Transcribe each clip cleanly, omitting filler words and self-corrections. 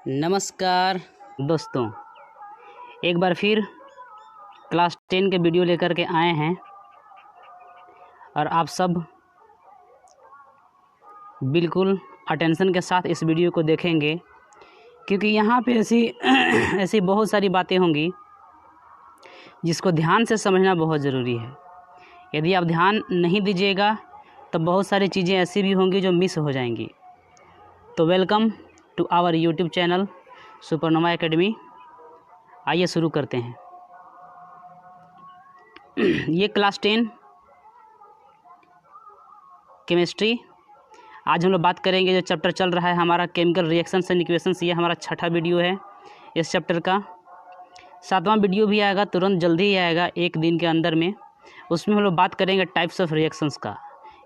नमस्कार दोस्तों, एक बार फिर क्लास 10 के वीडियो लेकर के आए हैं और आप सब बिल्कुल अटेंशन के साथ इस वीडियो को देखेंगे, क्योंकि यहाँ पे ऐसी बहुत सारी बातें होंगी जिसको ध्यान से समझना बहुत ज़रूरी है। यदि आप ध्यान नहीं दीजिएगा तो बहुत सारी चीज़ें ऐसी भी होंगी जो मिस हो जाएंगी। तो welcome to our YouTube channel Supernova Academy. आइए शुरू करते हैं। ये क्लास 10 केमिस्ट्री, आज हम लोग बात करेंगे। जो चैप्टर चल रहा है हमारा केमिकल रिएक्शंस एंड इक्वेशंस, ये हमारा छठा वीडियो है इस चैप्टर का। 7वां वीडियो भी आएगा, तुरंत जल्दी ही आएगा, एक दिन के अंदर में। उसमें हम लोग बात करेंगे टाइप्स ऑफ रिएक्शंस का।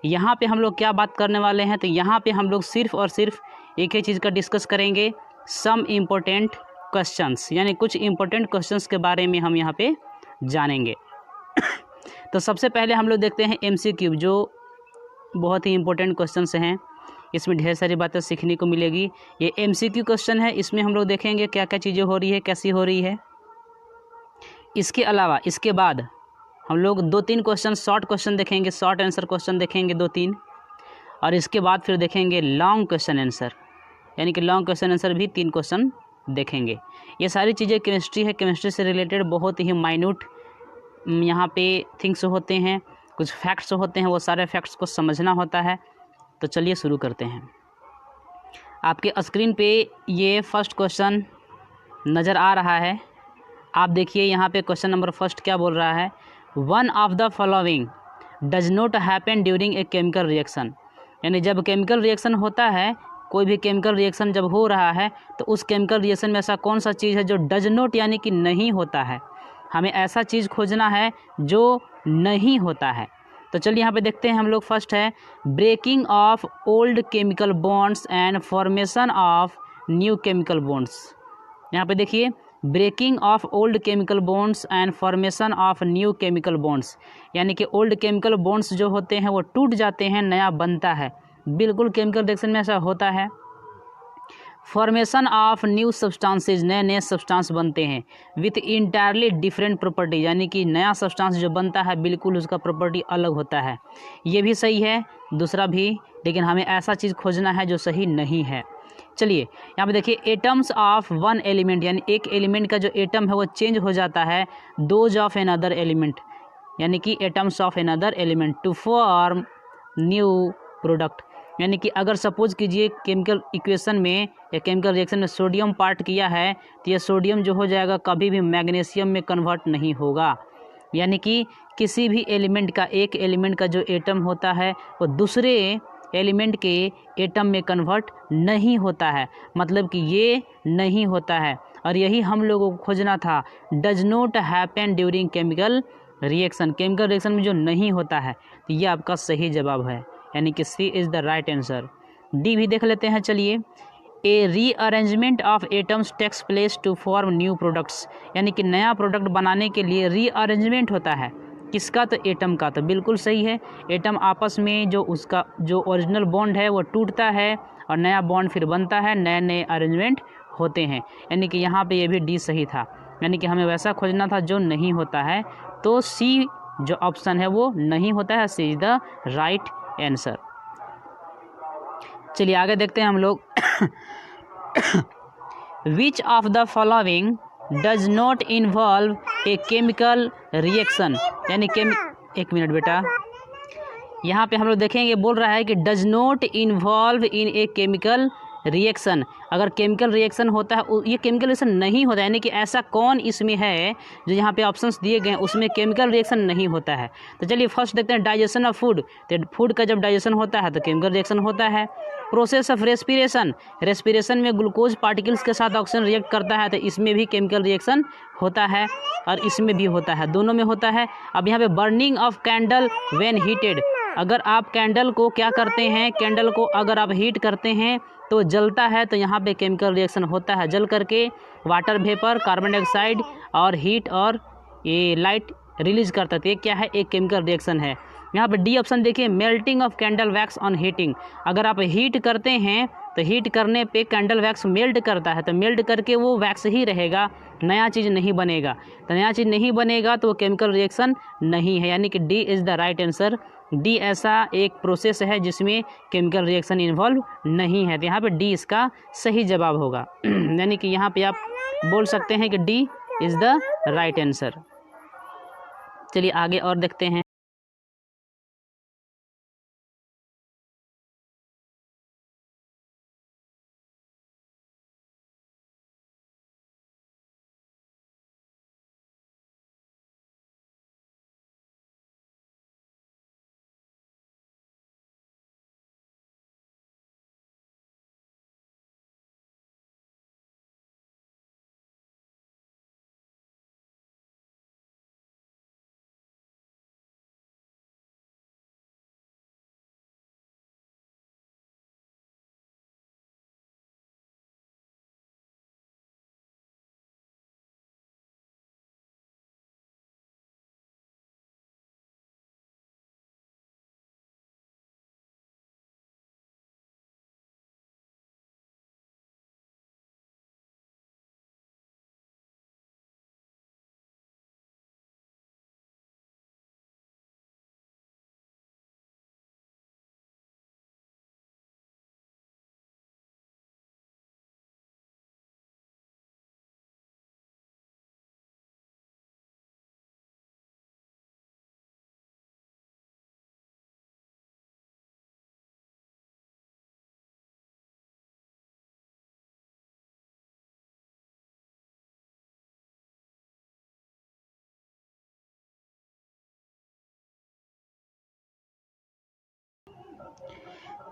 यहाँ पे हम लोग क्या बात करने वाले हैं, तो यहाँ पे हम लोग सिर्फ और सिर्फ एक ही चीज़ का डिस्कस करेंगे, सम इम्पोर्टेंट क्वेश्चंस, यानी कुछ इम्पोर्टेंट क्वेश्चंस के बारे में हम यहाँ पे जानेंगे। तो सबसे पहले हम लोग देखते हैं MCQ, जो बहुत ही इम्पोर्टेंट क्वेश्चंस हैं। इसमें ढेर सारी बातें सीखने को मिलेगी। ये MCQ क्वेश्चन है, इसमें हम लोग देखेंगे क्या क्या चीज़ें हो रही है, कैसी हो रही है। इसके अलावा इसके बाद हम लोग 2-3 क्वेश्चन शॉर्ट क्वेश्चन देखेंगे, शॉर्ट आंसर क्वेश्चन देखेंगे 2-3, और इसके बाद फिर देखेंगे लॉन्ग क्वेश्चन आंसर, यानी कि लॉन्ग क्वेश्चन आंसर भी 3 क्वेश्चन देखेंगे। ये सारी चीज़ें केमिस्ट्री है, केमिस्ट्री से रिलेटेड बहुत ही माइन्यूट यहाँ पे थिंग्स होते हैं, कुछ फैक्ट्स होते हैं, वो सारे फैक्ट्स को समझना होता है। तो चलिए शुरू करते हैं। आपके स्क्रीन पे ये फर्स्ट क्वेश्चन नज़र आ रहा है, आप देखिए यहाँ पे क्वेश्चन नंबर फर्स्ट क्या बोल रहा है। One of the following does not happen during a chemical reaction, यानी जब केमिकल रिएक्शन होता है, कोई भी केमिकल रिएक्शन जब हो रहा है, तो उस केमिकल रिएक्शन में ऐसा कौन सा चीज़ है जो डज नॉट यानी कि नहीं होता है। हमें ऐसा चीज़ खोजना है जो नहीं होता है। तो चलिए यहाँ पे देखते हैं हम लोग। फर्स्ट है breaking of old chemical bonds and formation of new chemical bonds. यहाँ पे देखिए, breaking of old chemical bonds and formation of new chemical bonds, यानी कि ओल्ड केमिकल बॉन्ड्स जो होते हैं वो टूट जाते हैं, नया बनता है। बिल्कुल केमिकल रिएक्शन में ऐसा होता है। फॉर्मेशन ऑफ न्यू सब्सटेंसेज, नए नए सब्सटेंस बनते हैं विथ इंटायरली डिफरेंट प्रॉपर्टी, यानी कि नया सब्सटेंस जो बनता है बिल्कुल उसका प्रॉपर्टी अलग होता है। ये भी सही है, दूसरा भी, लेकिन हमें ऐसा चीज़ खोजना है जो सही नहीं है। चलिए यहाँ पे देखिए, एटम्स ऑफ वन एलिमेंट, यानी एक एलिमेंट का जो एटम है वो चेंज हो जाता है दोज ऑफ एनदर एलिमेंट, यानी कि atoms of another element to form new product. यानी कि अगर सपोज कीजिए केमिकल इक्वेशन में या केमिकल रिएक्शन में सोडियम पार्ट किया है, तो ये सोडियम जो हो जाएगा कभी भी मैग्नीशियम में कन्वर्ट नहीं होगा। यानी कि किसी भी एलिमेंट का, एक एलिमेंट का जो एटम होता है वो दूसरे एलिमेंट के एटम में कन्वर्ट नहीं होता है, मतलब कि ये नहीं होता है। और यही हम लोगों को खोजना था, does not happen during chemical reaction, chemical reaction में जो नहीं होता है। तो ये आपका सही जवाब है, यानी कि C is the right answer. D भी देख लेते हैं। चलिए, a rearrangement of atoms takes place to form new products, यानी कि नया प्रोडक्ट बनाने के लिए रीअरेंजमेंट होता है। किसका? तो एटम का। तो बिल्कुल सही है, एटम आपस में जो उसका जो ओरिजिनल बॉन्ड है वो टूटता है और नया बॉन्ड फिर बनता है, नए नए अरेंजमेंट होते हैं। यानी कि यहाँ पे ये भी डी सही था, यानी कि हमें वैसा खोजना था जो नहीं होता है। तो सी जो ऑप्शन है वो नहीं होता है, सी इज द राइट आंसर। चलिए आगे देखते हैं हम लोग। Which of the following does not involve a chemical reaction, यानी एक मिनट बेटा, यहाँ पे हम लोग देखेंगे, बोल रहा है कि does not involve in a chemical reaction. अगर केमिकल रिएक्शन होता है, ये केमिकल रिएक्शन नहीं होता है, यानी कि ऐसा कौन इसमें है जो यहाँ पे ऑप्शंस दिए गए हैं उसमें केमिकल रिएक्शन नहीं होता है। तो चलिए फर्स्ट देखते हैं, डाइजेशन ऑफ फूड। तो फूड का जब डाइजेशन होता है तो केमिकल रिएक्शन होता है। प्रोसेस ऑफ रेस्पिरेशन, रेस्पिरेशन में ग्लूकोज पार्टिकल्स के साथ ऑक्सीजन रिएक्ट करता है, तो इसमें भी केमिकल रिएक्शन होता है और इसमें भी होता है, दोनों में होता है। अब यहाँ पे burning of candle when heated, अगर आप कैंडल को क्या करते हैं, कैंडल को अगर आप हीट करते हैं तो जलता है, तो यहाँ पे केमिकल रिएक्शन होता है। जल करके वाटर वेपर, कार्बन डाइऑक्साइड और हीट और ये लाइट रिलीज करता है, तो ये क्या है, एक केमिकल रिएक्शन है। यहाँ पे डी ऑप्शन देखिए, melting of candle wax on heating, अगर आप हीट करते हैं तो तो हीट करने पे कैंडल वैक्स मेल्ट करता है, तो मेल्ट करके वो वैक्स ही रहेगा, नया चीज़ नहीं बनेगा। तो नया चीज़ नहीं बनेगा तो वो केमिकल रिएक्शन नहीं है, यानी कि D is the right answer. D ऐसा एक प्रोसेस है जिसमें केमिकल रिएक्शन इन्वॉल्व नहीं है, तो यहाँ पे डी इसका सही जवाब होगा। यानी कि यहाँ पे आप बोल सकते हैं कि D is the right answer. चलिए आगे और देखते हैं।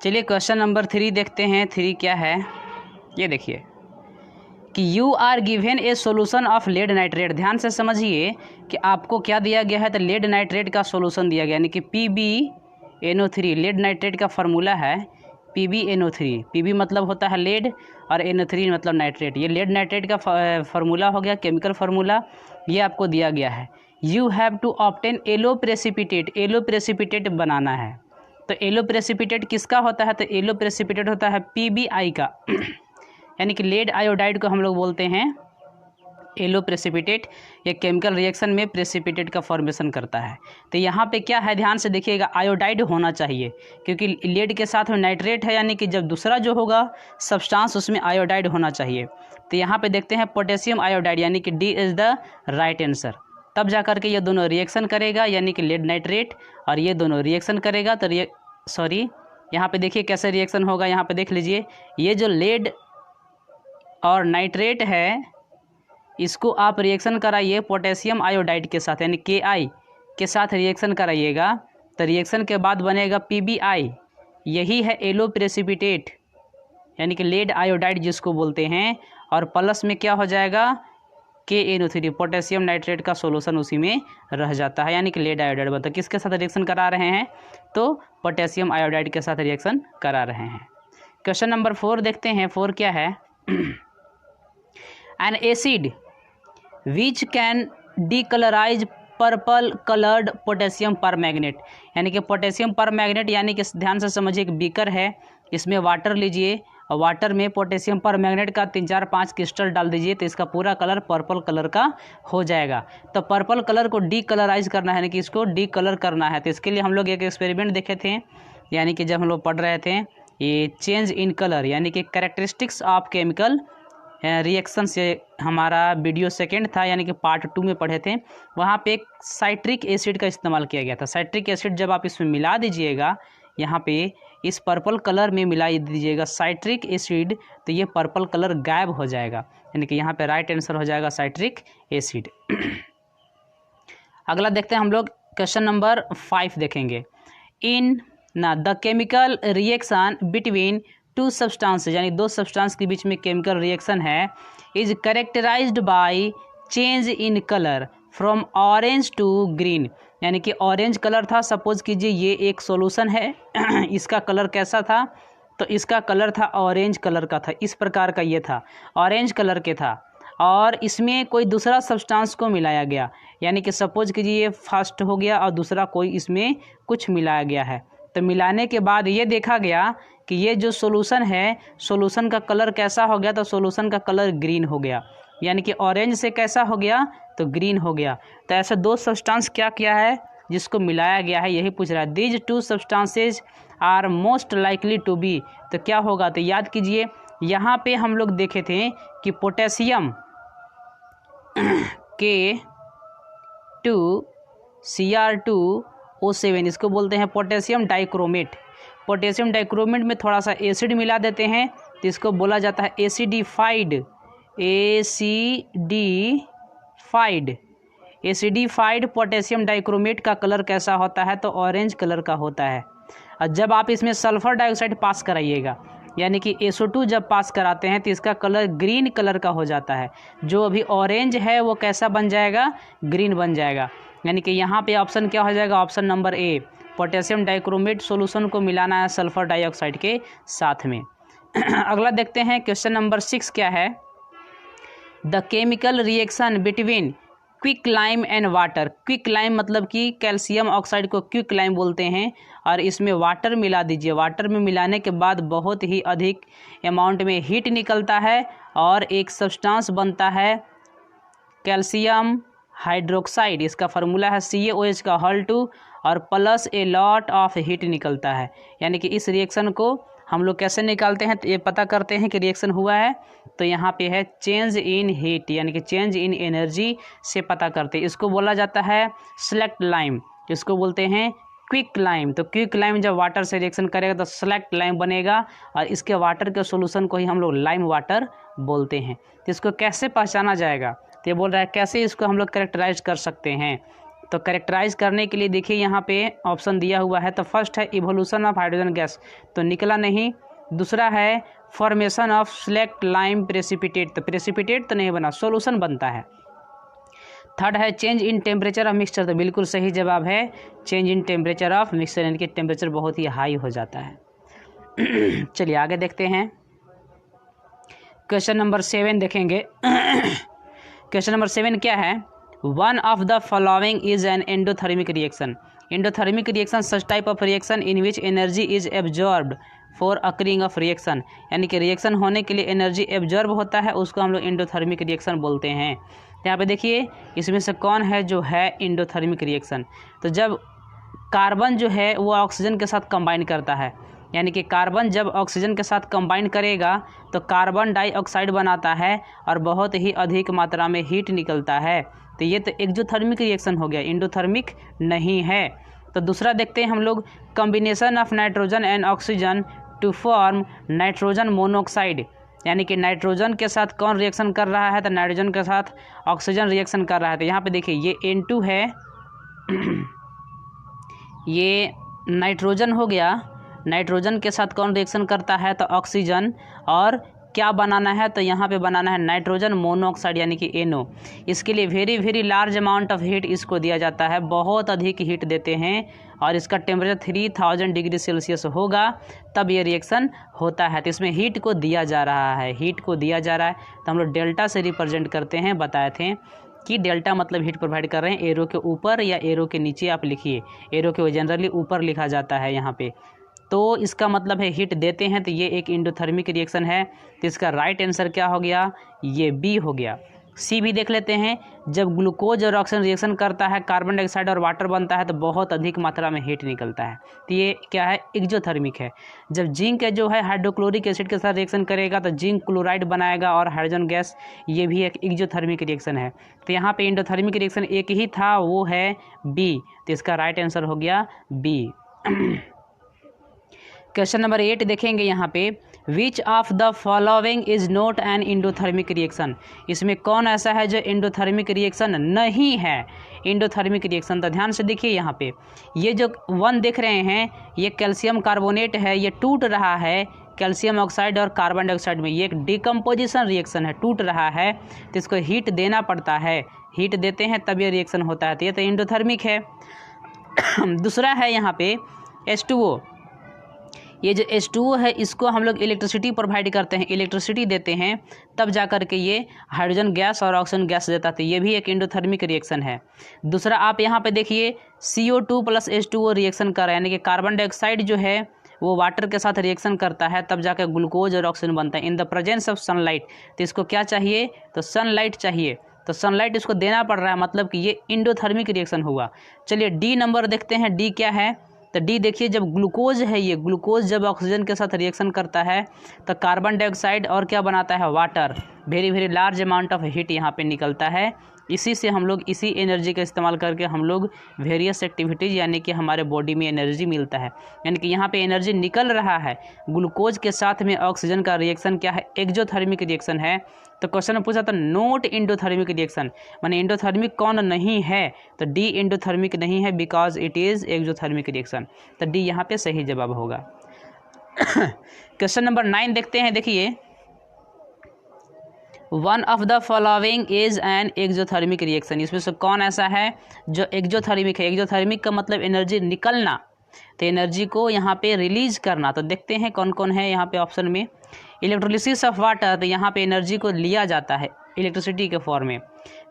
चलिए क्वेश्चन नंबर 3 देखते हैं। 3 क्या है, ये देखिए कि you are given a solution of lead nitrate. ध्यान से समझिए कि आपको क्या दिया गया है, तो लेड नाइट्रेट का सोल्यूशन दिया गया, यानी कि PbNO3 लेड नाइट्रेट का फार्मूला है PbNO3। Pb मतलब होता है लेड और NO3 मतलब नाइट्रेट। ये लेड नाइट्रेट का फार्मूला हो गया, केमिकल फार्मूला, ये आपको दिया गया है। You have to obtain yellow precipitate, yellow precipitate बनाना है। तो येलो प्रेसिपिटेट किसका होता है, तो येलो प्रेसिपिटेट होता है PbI का, यानी कि लेड आयोडाइड को हम लोग बोलते हैं येलो प्रेसिपिटेट। ये केमिकल रिएक्शन में प्रेसिपिटेट का फॉर्मेशन करता है। तो यहाँ पे क्या है, ध्यान से देखिएगा, आयोडाइड होना चाहिए, क्योंकि लेड के साथ में नाइट्रेट है, यानी कि जब दूसरा जो होगा सब्सटेंस उसमें आयोडाइड होना चाहिए। तो यहाँ पे देखते हैं पोटेशियम आयोडाइड, यानी कि D is the right answer. तब जा कर के ये दोनों रिएक्शन करेगा, यानी कि लेड नाइट्रेट, और ये दोनों रिएक्शन करेगा। तो यहाँ पे देखिए कैसे रिएक्शन होगा, यहाँ पे देख लीजिए, ये जो लेड और नाइट्रेट है इसको आप रिएक्शन कराइए पोटेशियम आयोडाइड के साथ, यानी Ki के साथ रिएक्शन कराइएगा। तो रिएक्शन के बाद बनेगा PbI, यही है येलो प्रेसिपिटेट, यानी कि लेड आयोडाइड जिसको बोलते हैं। और प्लस में क्या हो जाएगा, KNO3 पोटेशियम नाइट्रेट का सोल्यूशन उसी में रह जाता है, यानी कि लेड आयोडाइड बनता है। किसके साथ रिएक्शन करा रहे हैं, तो पोटेशियम आयोडाइड के साथ रिएक्शन करा रहे हैं। क्वेश्चन नंबर 4 देखते हैं। 4 क्या है, N acid which can decolourise purple coloured potassium permanganate, यानी कि पोटेशियम परमैंगनेट, यानी कि ध्यान से समझिए एक बीकर है, इसमें वाटर लीजिए और वाटर में पोटेशियम परमैंगनेट का 3, 4, 5 क्रिस्टल डाल दीजिए, तो इसका पूरा कलर पर्पल कलर का हो जाएगा। तो पर्पल कलर को डीकलराइज करना है, यानी कि इसको डी कलर करना है। तो इसके लिए हम लोग एक एक्सपेरिमेंट देखे थे, यानी कि जब हम लोग पढ़ रहे थे ये चेंज इन कलर, यानी कि कैरेक्टरिस्टिक्स ऑफ केमिकल रिएक्शन से हमारा वीडियो 2 था, यानी कि पार्ट 2 में पढ़े थे। वहाँ पे एक साइट्रिक एसिड का इस्तेमाल किया गया था। साइट्रिक एसिड जब आप इसमें मिला दीजिएगा, यहाँ पे इस पर्पल कलर में मिला दीजिएगा साइट्रिक एसिड, तो ये पर्पल कलर गायब हो जाएगा, यानी कि यहाँ पे राइट आंसर हो जाएगा साइट्रिक एसिड। अगला देखते हैं हम लोग, क्वेश्चन नंबर 5 देखेंगे। In the chemical reaction between 2 substances, यानी 2 सब्सटेंस के बीच में केमिकल रिएक्शन है, is characterised by change in colour from orange to green, यानी कि ऑरेंज कलर था, सपोज कीजिए ये एक सॉल्यूशन है इसका कलर कैसा था, तो इसका कलर था ऑरेंज कलर का था, इस प्रकार का ये था, ऑरेंज कलर के था, और इसमें कोई दूसरा सब्सटेंस को मिलाया गया, यानी कि सपोज कीजिए ये फर्स्ट हो गया और दूसरा कोई इसमें कुछ मिलाया गया है। तो मिलाने के बाद ये देखा गया कि ये जो सॉल्यूशन है, सॉल्यूशन का कलर कैसा हो गया, तो सॉल्यूशन का कलर ग्रीन हो गया, यानी कि ऑरेंज से कैसा हो गया, तो ग्रीन हो गया। तो ऐसे दो सब्सटेंस क्या किया है, जिसको मिलाया गया है, यही पूछ रहा है। These two substances are most likely to be, तो क्या होगा, तो याद कीजिए यहाँ पे हम लोग देखे थे कि पोटेशियम K2Cr2O7, इसको बोलते हैं पोटेशियम डाइक्रोमेट। पोटेशियम डाइक्रोमेट में थोड़ा सा एसिड मिला देते हैं तो इसको बोला जाता है एसिडिफाइड पोटेशियम डाइक्रोमेट का कलर कैसा होता है, तो ऑरेंज कलर का होता है। और जब आप इसमें सल्फर डाइऑक्साइड पास कराइएगा, यानी कि SO2 जब पास कराते हैं तो इसका कलर ग्रीन कलर का हो जाता है। जो अभी ऑरेंज है वो कैसा बन जाएगा, ग्रीन बन जाएगा। यानी कि यहाँ पे ऑप्शन क्या हो जाएगा, option number A, potassium dichromate solution को मिलाना है सल्फर डाइऑक्साइड के साथ में। अगला देखते हैं क्वेश्चन नंबर 6 क्या है। The chemical reaction between quick lime and water. Quick lime मतलब कि कैल्शियम ऑक्साइड को क्विक लाइम बोलते हैं, और इसमें वाटर मिला दीजिए। वाटर में मिलाने के बाद बहुत ही अधिक अमाउंट में हीट निकलता है और एक सब्सटेंस बनता है कैल्शियम हाइड्रोक्साइड। इसका फार्मूला है CaOH का होल 2 और plus A lot of heat निकलता है। यानी कि इस रिएक्शन को हम लोग कैसे निकालते हैं, तो ये पता करते हैं कि रिएक्शन हुआ है, तो यहाँ पे है चेंज इन हीट, यानी कि चेंज इन एनर्जी से पता करते हैं। इसको बोला जाता है सेलेक्ट लाइम, इसको बोलते हैं क्विक लाइम। तो क्विक लाइम जब वाटर से रिएक्शन करेगा तो सेलेक्ट लाइम बनेगा, और इसके वाटर के सॉल्यूशन को ही हम लोग लाइम वाटर बोलते हैं। तो इसको कैसे पहचाना जाएगा, तो ये बोल रहा है कैसे इसको हम लोग कैरेक्टराइज कर सकते हैं। तो कैरेक्टराइज करने के लिए देखिए यहाँ पे ऑप्शन दिया हुआ है। तो फर्स्ट है इवोल्यूशन ऑफ हाइड्रोजन गैस, तो निकला नहीं। दूसरा है formation of select lime precipitate, तो प्रेसिपिटेट तो नहीं बना, सॉल्यूशन बनता है। थर्ड है change in temperature of mixture, तो बिल्कुल सही जवाब है change in temperature of mixture, यानी कि टेम्परेचर बहुत ही हाई हो जाता है। चलिए आगे देखते हैं क्वेश्चन नंबर 7 देखेंगे। क्वेश्चन नंबर 7 क्या है, one of the following is an endothermic reaction. Endothermic reaction such type of reaction in which energy is absorbed for occurring of reaction, यानी कि रिएक्शन होने के लिए एनर्जी एब्जॉर्ब होता है, उसको हम लोग एंडोथर्मिक रिएक्शन बोलते हैं। यहाँ पे देखिए इसमें से कौन है जो है एंडोथर्मिक रिएक्शन, तो जब कार्बन जो है वो ऑक्सीजन के साथ कंबाइन करता है, यानी कि कार्बन जब ऑक्सीजन के साथ कंबाइन करेगा तो कार्बन डाइऑक्साइड बनाता है और बहुत ही अधिक मात्रा में हीट निकलता है। तो ये तो एक्सोथर्मिक रिएक्शन हो गया, एंडोथर्मिक नहीं है। तो दूसरा देखते हैं हम लोग, combination of nitrogen and oxygen to form nitrogen monoxide, यानी कि नाइट्रोजन के साथ कौन रिएक्शन कर रहा है, तो नाइट्रोजन के साथ ऑक्सीजन रिएक्शन कर रहा है। तो यहाँ पे देखिए ये N2 है, ये नाइट्रोजन हो गया, नाइट्रोजन के साथ कौन रिएक्शन करता है, तो ऑक्सीजन, और क्या बनाना है, तो यहाँ पे बनाना है नाइट्रोजन मोनोऑक्साइड यानी कि NO। इसके लिए very very large amount of heat इसको दिया जाता है, बहुत अधिक हीट देते हैं, और इसका टेम्परेचर 3000 डिग्री सेल्सियस होगा तब ये रिएक्शन होता है। तो इसमें हीट को दिया जा रहा है, हीट को दिया जा रहा है, तो हम लोग डेल्टा से रिप्रेजेंट करते हैं। बताए थे कि डेल्टा मतलब हीट प्रोवाइड कर रहे हैं, एरो के ऊपर या एरो के नीचे आप लिखिए, एरो के जनरली ऊपर लिखा जाता है यहाँ पे, तो इसका मतलब है हीट देते हैं, तो ये एक एंडोथर्मिक रिएक्शन है। तो इसका राइट आंसर क्या हो गया, ये बी हो गया। सी भी देख लेते हैं, जब ग्लूकोज और ऑक्सीजन रिएक्शन करता है, कार्बन डाइऑक्साइड और वाटर बनता है, तो बहुत अधिक मात्रा में हीट निकलता है, तो ये क्या है, एक्सोथर्मिक है। जब जिंक जो है हाइड्रोक्लोरिक एसिड के साथ रिएक्शन करेगा तो जिंक क्लोराइड बनाएगा और हाइड्रोजन गैस, ये भी एक एक्सोथर्मिक रिएक्शन है। तो यहाँ पे एंडोथर्मिक रिएक्शन एक ही था, वो है बी, तो इसका राइट आंसर हो गया बी। क्वेश्चन नंबर 8 देखेंगे यहाँ पे, which of the following is not an endothermic reaction, इसमें कौन ऐसा है जो एंडोथर्मिक रिएक्शन नहीं है, एंडोथर्मिक रिएक्शन। तो ध्यान से देखिए यहाँ पे, ये जो 1 देख रहे हैं, ये कैल्शियम कार्बोनेट है, ये टूट रहा है कैल्शियम ऑक्साइड और कार्बन डाइऑक्साइड में, ये एक डिकम्पोजिशन रिएक्शन है, टूट रहा है, तो इसको हीट देना पड़ता है, हीट देते हैं तब ये रिएक्शन होता है, तो ये तो एंडोथर्मिक है। दूसरा है यहाँ पे H2O, ये जो H2O है इसको हम लोग इलेक्ट्रिसिटी प्रोवाइड करते हैं, इलेक्ट्रिसिटी देते हैं तब जा कर के ये हाइड्रोजन गैस और ऑक्सीजन गैस देता है, ये भी एक एंडोथर्मिक रिएक्शन है। दूसरा आप यहाँ पे देखिए CO2 + H2O रिएक्शन कर रहा है, यानी कि कार्बन डाइऑक्साइड जो है वो वाटर के साथ रिएक्शन करता है, तब जाकर ग्लूकोज और ऑक्सीजन बनता है इन द प्रेजेंस ऑफ सनलाइट। तो इसको क्या चाहिए, तो सनलाइट चाहिए, तो सनलाइट इसको देना पड़ रहा है, मतलब कि ये इंडोथर्मिक रिएक्शन हुआ। चलिए डी नंबर देखते हैं, डी क्या है। तो डी देखिए, जब ग्लूकोज है, ये ग्लूकोज जब ऑक्सीजन के साथ रिएक्शन करता है तो कार्बन डाइऑक्साइड और क्या बनाता है, water, very very large amount of heat यहाँ पे निकलता है। इसी से हम लोग, इसी एनर्जी का इस्तेमाल करके हम लोग वेरियस एक्टिविटीज़, यानी कि हमारे बॉडी में एनर्जी मिलता है। यानी कि यहाँ पे एनर्जी निकल रहा है। ग्लूकोज के साथ में ऑक्सीजन का रिएक्शन क्या है, एक्सोथर्मिक रिएक्शन है। तो क्वेश्चन में पूछा था नोट इंडोथर्मिक रिएक्शन, माने इंडोथर्मिक कौन नहीं है, तो डी इंडोथर्मिक नहीं है, because it is exothermic reaction. तो डी यहाँ पे सही जवाब होगा। क्वेश्चन नंबर 9 देखते हैं। देखिए, one of the following is an exothermic reaction, इसमें से कौन ऐसा है जो एक्सोथर्मिक है। एक्सोथर्मिक का मतलब एनर्जी निकलना, तो एनर्जी को यहाँ पे रिलीज करना। तो देखते हैं कौन कौन है यहाँ पे ऑप्शन में। इलेक्ट्रोलिसिस ऑफ वाटर, तो यहाँ पे एनर्जी को लिया जाता है इलेक्ट्रिसिटी के फॉर्म में।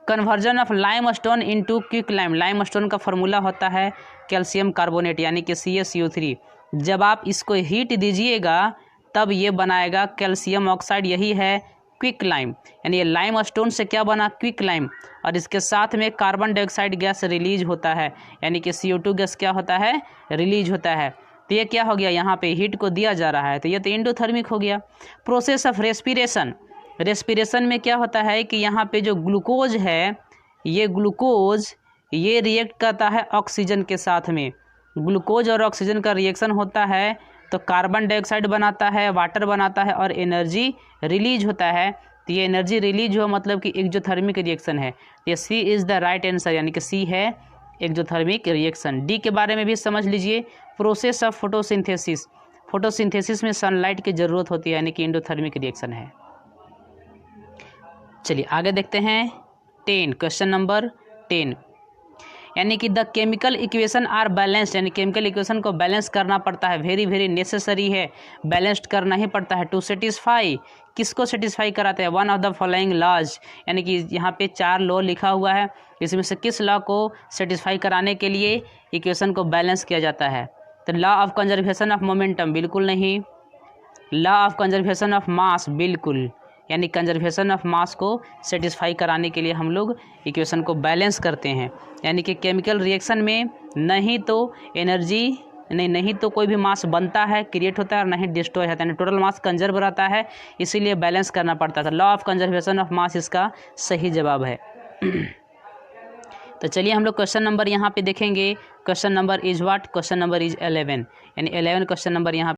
Conversion of lime stone into quick lime, lime stone का फॉर्मूला होता है कैल्शियम कार्बोनेट, यानी कि CaCO3। जब आप इसको हीट दीजिएगा तब ये बनाएगा कैल्शियम ऑक्साइड, यही है क्विक लाइम। यानी ये लाइम स्टोन से क्या बना, क्विक लाइम, और इसके साथ में कार्बन डाइऑक्साइड गैस रिलीज होता है, यानी कि CO2 गैस क्या होता है, रिलीज होता है। तो ये क्या हो गया, यहाँ पे हीट को दिया जा रहा है, तो ये तो इंडोथर्मिक हो गया। प्रोसेस ऑफ रेस्पिरेशन, रेस्पिरेशन में क्या होता है कि यहाँ पे जो ग्लूकोज है, ये ग्लूकोज ये रिएक्ट करता है ऑक्सीजन के साथ में। ग्लूकोज और ऑक्सीजन का रिएक्शन होता है तो कार्बन डाइऑक्साइड बनाता है, वाटर बनाता है और एनर्जी रिलीज होता है। तो ये एनर्जी रिलीज हुआ, मतलब कि एक्सोथर्मिक रिएक्शन है। तो ये सी इज़ द राइट आंसर, यानी कि सी है एक्सोथर्मिक रिएक्शन। डी के बारे में भी समझ लीजिए, प्रोसेस ऑफ फोटोसिंथेसिस, फोटोसिंथेसिस में सनलाइट की ज़रूरत होती है, यानी कि इंडोथर्मिक रिएक्शन है। चलिए आगे देखते हैं 10, क्वेश्चन नंबर 10, यानी कि the chemical equation are balanced, यानी केमिकल इक्वेशन को बैलेंस करना पड़ता है, वेरी वेरी नेसेसरी है, बैलेंस्ड करना ही पड़ता है। टू सेटिस्फाई, किसको सेटिस्फाई कराते हैं, one of the following laws, यानी कि यहाँ पे 4 लॉ लिखा हुआ है, इसमें से किस लॉ को सेटिस्फाई कराने के लिए इक्वेशन को बैलेंस किया जाता है। तो law of conservation of momentum, बिल्कुल नहीं। Law of conservation of mass, बिल्कुल, यानी कंजर्वेशन ऑफ मास को सेटिस्फाई कराने के लिए हम लोग इक्वेशन को बैलेंस करते हैं। यानी कि केमिकल रिएक्शन में नहीं तो एनर्जी नहीं तो कोई भी मास बनता है, क्रिएट होता है, और नहीं डिस्ट्रॉय होता है, यानी टोटल मास कंजर्व रहता है, इसीलिए बैलेंस करना पड़ता था। Law of conservation of mass इसका सही जवाब है। तो चलिए हम लोग क्वेश्चन नंबर यहाँ पे देखेंगे। Question number is what, question number is 11, यानी 11 क्वेश्चन नंबर यहाँ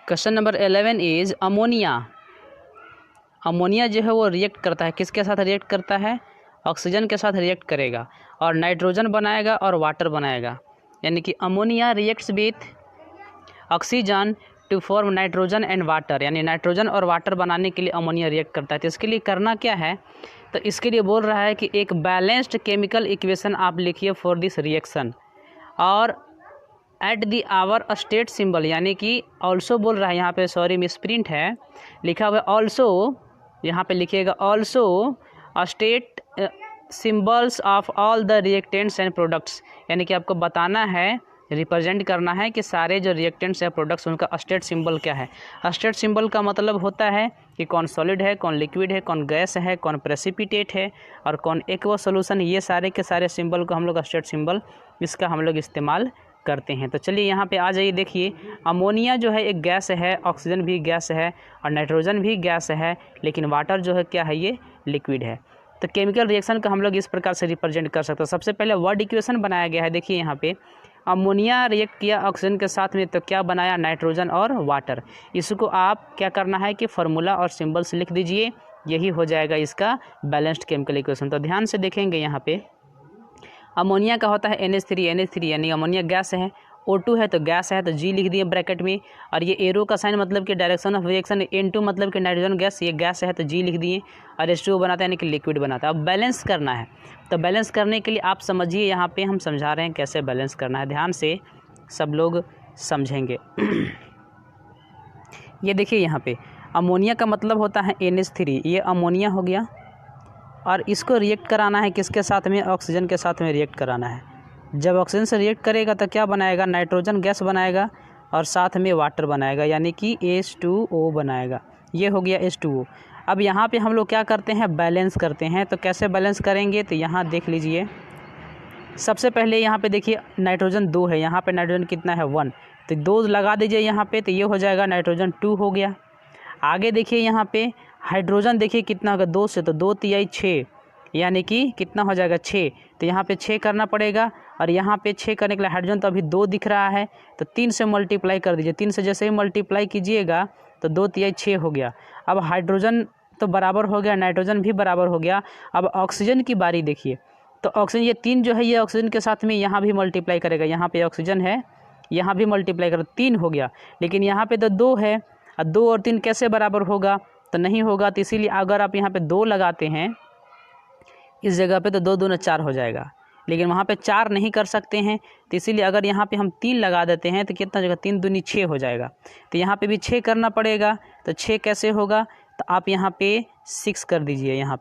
question number 11 is ammonia. Ammonia जो है वो रिएक्ट करता है, किसके साथ रिएक्ट करता है, ऑक्सीजन के साथ रिएक्ट करेगा और नाइट्रोजन बनाएगा और वाटर बनाएगा। यानी कि ammonia reacts with oxygen to form nitrogen and water, यानी नाइट्रोजन और वाटर बनाने के लिए अमोनिया रिएक्ट करता है। तो इसके लिए करना क्या है, तो इसके लिए बोल रहा है कि एक बैलेंस्ड केमिकल इक्वेशन आप लिखिए फॉर दिस रिएक्शन, और at the our state symbol, यानी कि ऑल्सो बोल रहा है यहाँ पे, सॉरी मिसप्रिंट है, लिखा हुआ है ऑल्सो, यहाँ पे लिखिएगा also state symbols of all the reactants and products, यानी कि आपको बताना है, रिप्रेजेंट करना है कि सारे जो रिएक्टेंट्स या प्रोडक्ट्स उनका स्टेट सिंबल क्या है। स्टेट सिंबल का मतलब होता है कि कौन सॉलिड है, कौन लिक्विड है, कौन गैस है, कौन प्रेसिपिटेट है और कौन एक्वा सॉल्यूशन। ये सारे के सारे सिंबल को हम लोग स्टेट सिंबल इसका हम लोग इस्तेमाल करते हैं। तो चलिए यहाँ पे आ जाइए, देखिए अमोनिया जो है एक गैस है, ऑक्सीजन भी गैस है और नाइट्रोजन भी गैस है, लेकिन वाटर जो है क्या है, ये लिक्विड है। तो केमिकल रिएक्शन का हम लोग इस प्रकार से रिप्रेजेंट कर सकते हैं। सबसे पहले वर्ड इक्वेशन बनाया गया है, देखिए यहाँ पे अमोनिया रिएक्ट किया ऑक्सीजन के साथ में, तो क्या बनाया, नाइट्रोजन और वाटर। इसको आप क्या करना है कि फार्मूला और सिंबल्स लिख दीजिए, यही हो जाएगा इसका बैलेंस्ड केमिकल इक्वेशन। तो ध्यान से देखेंगे यहाँ पे अमोनिया का होता है NH3 यानी अमोनिया गैस है, O2 है तो गैस है, तो G लिख दिए ब्रैकेट में, और ये एरो का साइन मतलब कि डायरेक्शन ऑफ रिएक्शन, N2 मतलब कि नाइट्रोजन गैस, ये गैस है तो G लिख दिए, और H2O बनाता है यानी कि लिक्विड बनाता है। अब बैलेंस करना है, तो बैलेंस करने के लिए आप समझिए, यहाँ पे हम समझा रहे हैं कैसे बैलेंस करना है, ध्यान से सब लोग समझेंगे। ये देखिए यहाँ पे अमोनिया का मतलब होता है NH3, ये अमोनिया हो गया, और इसको रिएक्ट कराना है किसके साथ में, ऑक्सीजन के साथ में रिएक्ट कराना है। जब ऑक्सीजन से रिएक्ट करेगा तो क्या बनाएगा, नाइट्रोजन गैस बनाएगा और साथ में वाटर बनाएगा, यानी कि H2O बनाएगा। ये हो गया H2O। अब यहाँ पे हम लोग क्या करते हैं, बैलेंस करते हैं। तो कैसे बैलेंस करेंगे, तो यहाँ देख लीजिए, सबसे पहले यहाँ पे देखिए नाइट्रोजन 2 है, यहाँ पे नाइट्रोजन कितना है 1, तो 2 लगा दीजिए यहाँ पे, तो ये हो जाएगा नाइट्रोजन 2 हो गया। आगे देखिए यहाँ पे हाइड्रोजन देखिए कितना होगा, 2 से, तो 2 तिहाई 6, यानी कि कितना हो जाएगा 6, तो यहाँ पे 6 करना पड़ेगा, और यहाँ पे 6 करने के लिए हाइड्रोजन तो अभी 2 दिख रहा है, तो 3 से मल्टीप्लाई कर दीजिए, 3 से जैसे ही मल्टीप्लाई कीजिएगा तो 2 तिहाई 6 हो गया। अब हाइड्रोजन तो बराबर हो गया, नाइट्रोजन भी बराबर हो गया। अब ऑक्सीजन की बारी देखिए, तो ऑक्सीजन ये 3 जो है ये ऑक्सीजन के साथ में यहाँ भी मल्टीप्लाई करेगा, यहाँ पे ऑक्सीजन है, यहाँ भी मल्टीप्लाई करेगा, 3 हो गया, लेकिन यहाँ पे तो 2 है, और 2 और 3 कैसे बराबर होगा, तो नहीं होगा। तो इसीलिए अगर आप यहाँ पे 2 लगाते हैं इस जगह पे, तो 2 दूना 4 हो जाएगा, लेकिन वहाँ पे 4 नहीं कर सकते हैं, तो इसीलिए अगर यहाँ पे हम 3 लगा देते हैं तो कितना हो जाएगा, 3 दूनी 6 हो जाएगा। तो यहाँ पे भी 6 करना पड़ेगा, तो 6 कैसे होगा, तो आप यहाँ पे 6 कर दीजिए, यहाँ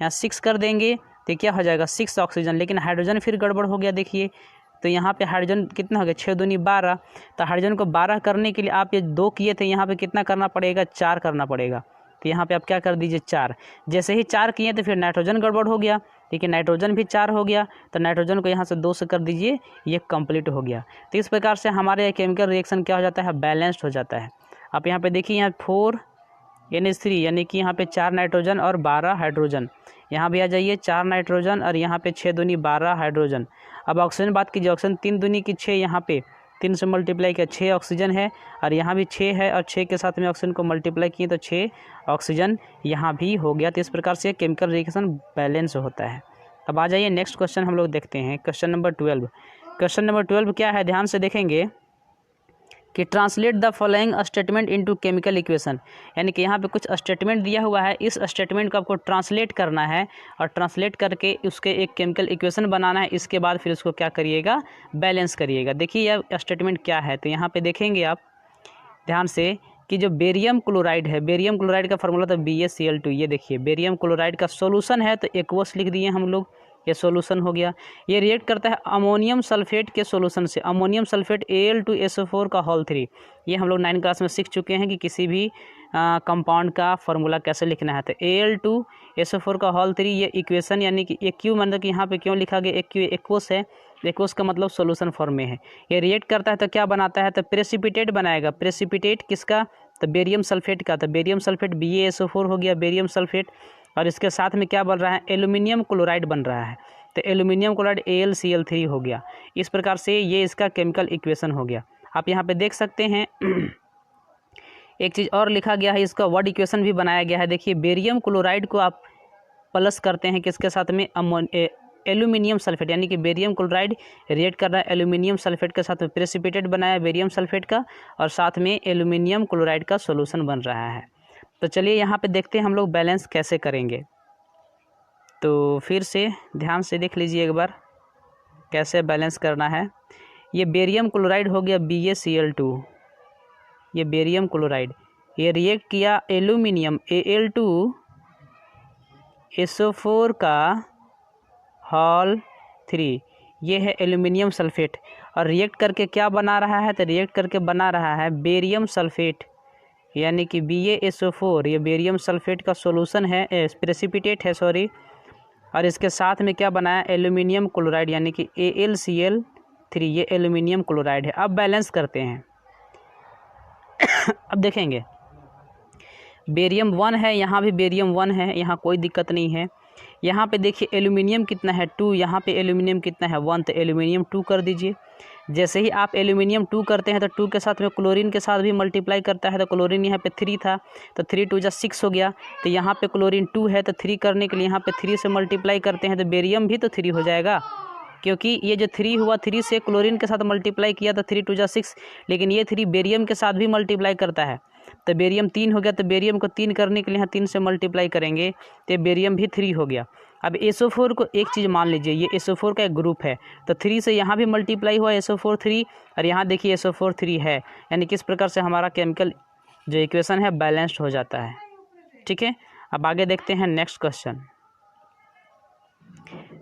6 कर देंगे तो क्या हो जाएगा 6 ऑक्सीजन, लेकिन हाइड्रोजन फिर गड़बड़ हो गया, देखिए तो यहाँ पे हाइड्रोजन कितना हो गया, 6 दूनी 12, तो हाइड्रोजन को 12 करने के लिए आप ये 2 किए थे, यहाँ पे कितना करना पड़ेगा, 4 करना पड़ेगा। तो यहाँ पे आप क्या कर दीजिए 4, जैसे ही 4 किए तो फिर नाइट्रोजन गड़बड़ हो गया, लेकिन नाइट्रोजन भी 4 हो गया, तो नाइट्रोजन को यहाँ से 2 से कर दीजिए, ये कंप्लीट हो गया। तो इस प्रकार से हमारे केमिकल रिएक्शन क्या हो जाता है, बैलेंस्ड हो जाता है। आप यहाँ पे देखिए, यहाँ 4 NH3 यानी कि यहाँ पे 4 नाइट्रोजन और 12 हाइड्रोजन, यहाँ भी आ जाइए 4 नाइट्रोजन और यहाँ पे 6 दूनी 12 हाइड्रोजन। अब ऑक्सीजन बात कीजिए, ऑक्सीजन 3 दूनी की 6, यहाँ पे 3 से मल्टीप्लाई किया 6 ऑक्सीजन है, और यहाँ भी 6 है, और 6 के साथ में ऑक्सीजन को मल्टीप्लाई किए तो 6 ऑक्सीजन यहाँ भी हो गया। तो इस प्रकार से केमिकल रिएक्शन बैलेंस होता है। अब आ जाइए नेक्स्ट क्वेश्चन हम लोग देखते हैं, क्वेश्चन नंबर 12। क्वेश्चन नंबर 12 क्या है, ध्यान से देखेंगे कि translate the following statement into chemical equation, यानी कि यहाँ पे कुछ स्टेटमेंट दिया हुआ है, इस स्टेटमेंट को आपको ट्रांसलेट करना है, और ट्रांसलेट करके उसके एक केमिकल इक्वेशन बनाना है। इसके बाद फिर उसको क्या करिएगा, बैलेंस करिएगा। देखिए यह स्टेटमेंट क्या है, तो यहाँ पे देखेंगे आप ध्यान से कि जो बेरियम क्लोराइड है, बेरियम क्लोराइड का फार्मूला तो BaCl2, ये देखिए बेरियम क्लोराइड का सोल्यूशन है, तो एक्वस लिख दिए हम लोग, ये सोल्यूशन हो गया। ये रिएक्ट करता है अमोनियम सल्फेट के सोल्यूशन से, अमोनियम सल्फेट Al2SO4 का होल 3। ये हम लोग 9 क्लास में सीख चुके हैं कि किसी भी कंपाउंड का फार्मूला कैसे लिखना है। तो Al2SO4 का होल 3, ये इक्वेशन यानी कि एक्यू, मतलब कि यहाँ पे क्यों लिखा गया एक्यू, एक्वस है, एक्वस का मतलब सोल्यूशन फॉर्म में है। ये रिएक्ट करता है तो क्या बनाता है, तो प्रेसिपिटेट बनाएगा। प्रेसिपिटेट किसका, तो बेरियम सल्फेट का, तो बेरियम सल्फेट BaSO4 हो गया बेरियम सल्फेट, और इसके साथ में क्या बन रहा है, एल्यूमिनियम क्लोराइड बन रहा है, तो एल्यूमिनियम क्लोराइड AlCl3 हो गया। इस प्रकार से ये इसका केमिकल इक्वेशन हो गया। आप यहाँ पे देख सकते हैं एक चीज़ और लिखा गया है, इसका वर्ड इक्वेशन भी बनाया गया है। देखिए बेरियम क्लोराइड को आप प्लस करते हैं किसके साथ में, एल्यूमिनियम सल्फेट यानी कि बेरियम क्लोराइड रिएक्ट कर रहा है एल्यूमिनियम सल्फेट के साथ में, प्रेसिपिटेट बनाया बेरियम सल्फेट का और साथ में एल्यूमिनियम क्लोराइड का सॉल्यूशन बन रहा है। तो चलिए यहाँ पे देखते हैं हम लोग बैलेंस कैसे करेंगे। तो फिर से ध्यान से देख लीजिए एक बार कैसे बैलेंस करना है। ये बेरियम क्लोराइड हो गया BaCl2, ये बेरियम क्लोराइड, ये रिएक्ट किया एल्यूमिनियम Al2SO4 का हॉल 3, ये है एल्यूमिनियम सल्फेट और रिएक्ट करके क्या बना रहा है, तो रिएक्ट करके बना रहा है बेरियम सल्फेट यानी कि BaSO4, ये बेरियम सल्फेट का सॉल्यूशन है, प्रेसिपिटेट है सॉरी, और इसके साथ में क्या बनाया एल्यूमिनियम क्लोराइड यानी कि AlCl3, ये एल्यूमिनियम क्लोराइड है। अब बैलेंस करते हैं। अब देखेंगे बेरियम 1 है, यहाँ भी बेरियम 1 है, यहाँ कोई दिक्कत नहीं है। यहाँ पे देखिए एल्यूमिनियम कितना है 2, यहाँ पे एल्यूमिनियम कितना है 1, तो एल्यूमिनियम 2 कर दीजिए। जैसे ही आप एल्यूमिनियम 2 करते हैं तो 2 के साथ में क्लोरीन के साथ भी मल्टीप्लाई करता है, तो क्लोरीन यहाँ पे 3 था तो 3 2 6 हो गया, तो यहाँ पे क्लोरीन 2 है तो 3 करने के लिए यहाँ पे 3 से मल्टीप्लाई करते हैं तो बेरियम भी तो 3 हो जाएगा, क्योंकि ये जो 3 हुआ 3 से क्लोरीन के साथ मल्टीप्लाई किया तो 3 2 6, लेकिन ये 3 बेरियम के साथ भी मल्टीप्लाई करता है तो बेरियम 3 हो गया, तो बेरियम को 3 करने के लिए यहाँ 3 से मल्टीप्लाई करेंगे तो बेरियम भी 3 हो गया। अब SO4 को एक चीज़ मान लीजिए, ये SO4 का एक ग्रुप है तो 3 से यहाँ भी मल्टीप्लाई हुआ SO4 3 और यहाँ देखिए SO4 3 है, यानी किस प्रकार से हमारा केमिकल जो इक्वेशन है बैलेंस्ड हो जाता है। ठीक है, अब आगे देखते हैं नेक्स्ट क्वेश्चन।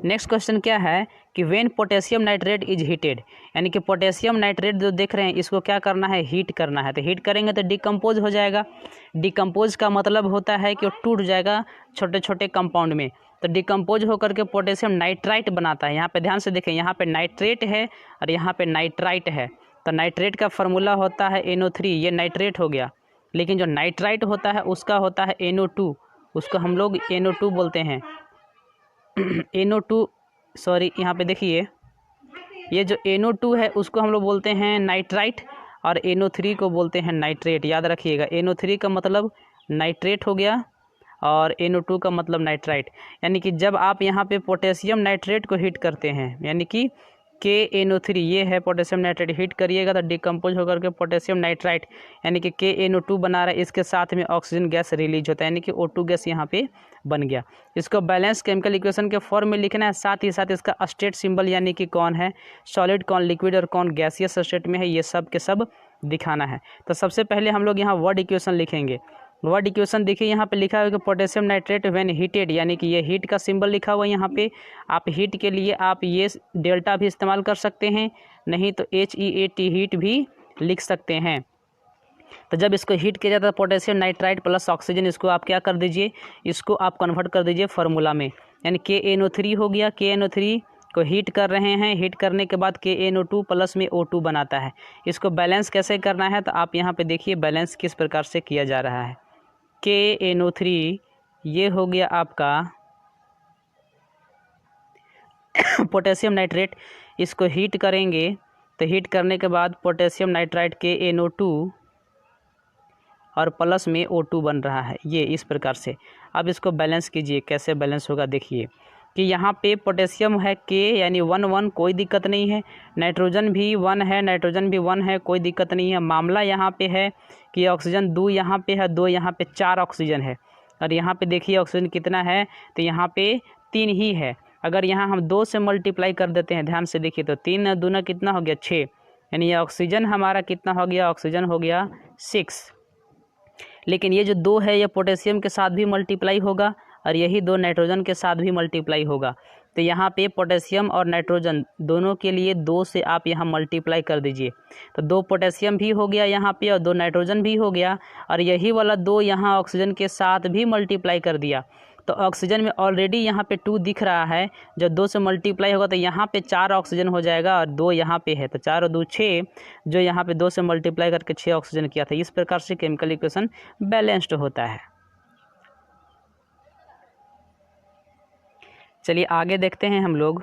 नेक्स्ट क्वेश्चन क्या है कि when potassium nitrate is heated, यानी कि पोटेशियम नाइट्रेट जो देख रहे हैं इसको क्या करना है, हीट करना है, तो हीट करेंगे तो डिकम्पोज हो जाएगा। डिकम्पोज का मतलब होता है कि वो टूट जाएगा छोटे छोटे कंपाउंड में, तो डिकम्पोज होकर के पोटेशियम नाइट्राइट बनाता है। यहाँ पे ध्यान से देखें, यहाँ पे नाइट्रेट है और यहाँ पे नाइट्राइट है, तो नाइट्रेट का फार्मूला होता है NO3, ये नाइट्रेट हो गया, लेकिन जो नाइट्राइट होता है उसका होता है NO2, उसको हम लोग NO2 बोलते हैं। NO2 सॉरी, यहाँ पे देखिए ये जो NO2 है उसको हम लोग बोलते हैं नाइट्राइट और NO3 को बोलते हैं नाइट्रेट। याद रखिएगा, NO3 का मतलब नाइट्रेट हो गया और NO2 का मतलब नाइट्राइट। यानी कि जब आप यहाँ पे पोटेशियम नाइट्रेट को हीट करते हैं यानी कि KNO3, ये है पोटेशियम नाइट्रेट, हीट करिएगा तो डिकम्पोज होकर के पोटेशियम नाइट्राइट यानी कि KNO2 बना रहा है, इसके साथ में ऑक्सीजन गैस रिलीज होता है यानी कि O2 गैस यहाँ पे बन गया। इसको बैलेंस केमिकल इक्वेशन के फॉर्म में लिखना है, साथ ही साथ इसका स्टेट सिंबल यानी कि कौन है सॉलिड, कौन लिक्विड और कौन गैसियस स्टेट में है, ये सब के सब दिखाना है। तो सबसे पहले हम लोग यहाँ वर्ड इक्वेशन लिखेंगे। वर्ड इक्वेशन देखिए यहाँ पे लिखा है कि पोटेशियम नाइट्रेट व्हेन हीटेड, यानी कि ये हीट का सिंबल लिखा हुआ है यहाँ पे। आप हीट के लिए आप ये डेल्टा भी इस्तेमाल कर सकते हैं, नहीं तो HEAT हीट भी लिख सकते हैं। तो जब इसको हीट किया जाता है पोटेशियम नाइट्राइट प्लस ऑक्सीजन, इसको आप क्या कर दीजिए, इसको आप कन्वर्ट कर दीजिए फार्मूला में, यानी KNO3 हो गया। KNO3 को हीट कर रहे हैं, हीट करने के बाद KNO2 प्लस में O2 बनाता है। इसको बैलेंस कैसे करना है तो आप यहाँ पे देखिए बैलेंस किस प्रकार से किया जा रहा है। KNO3 ये हो गया आपका पोटेशियम नाइट्रेट, इसको हीट करेंगे तो हीट करने के बाद पोटेशियम नाइट्राइट KNO2 और प्लस में O2 बन रहा है, ये इस प्रकार से। अब इसको बैलेंस कीजिए, कैसे बैलेंस होगा देखिए कि यहाँ पे पोटेशियम है K यानी 1 1, कोई दिक्कत नहीं है। नाइट्रोजन भी 1 है, नाइट्रोजन भी 1 है, कोई दिक्कत नहीं है। मामला यहाँ पे है कि ऑक्सीजन 2 यहाँ पे है, 2 यहाँ पे 4 ऑक्सीजन है, और यहाँ पे देखिए ऑक्सीजन कितना है तो यहाँ पे 3 ही है। अगर यहाँ हम 2 से मल्टीप्लाई कर देते हैं, ध्यान से देखिए तो 3 दूना कितना हो गया 6, यानी ये ऑक्सीजन हमारा कितना हो गया, ऑक्सीजन हो गया 6। लेकिन ये जो 2 है ये पोटेशियम के साथ भी मल्टीप्लाई होगा और यही 2 नाइट्रोजन के साथ भी मल्टीप्लाई होगा, तो यहाँ पे पोटेशियम और नाइट्रोजन दोनों के लिए 2 से आप यहाँ मल्टीप्लाई कर दीजिए, तो 2 पोटेशियम भी हो गया यहाँ पे और 2 नाइट्रोजन भी हो गया, और यही वाला 2 यहाँ ऑक्सीजन के साथ भी मल्टीप्लाई कर दिया, तो ऑक्सीजन में ऑलरेडी यहाँ पे 2 दिख रहा है, जब 2 से मल्टीप्लाई होगा तो यहाँ पे 4 ऑक्सीजन हो जाएगा और 2 यहाँ पे है, तो 4 और 2 6, जो यहाँ पे 2 से मल्टीप्लाई करके 6 ऑक्सीजन किया था। इस प्रकार से केमिकल इक्वेशन बैलेंस्ड होता है। चलिए आगे देखते हैं हम लोग।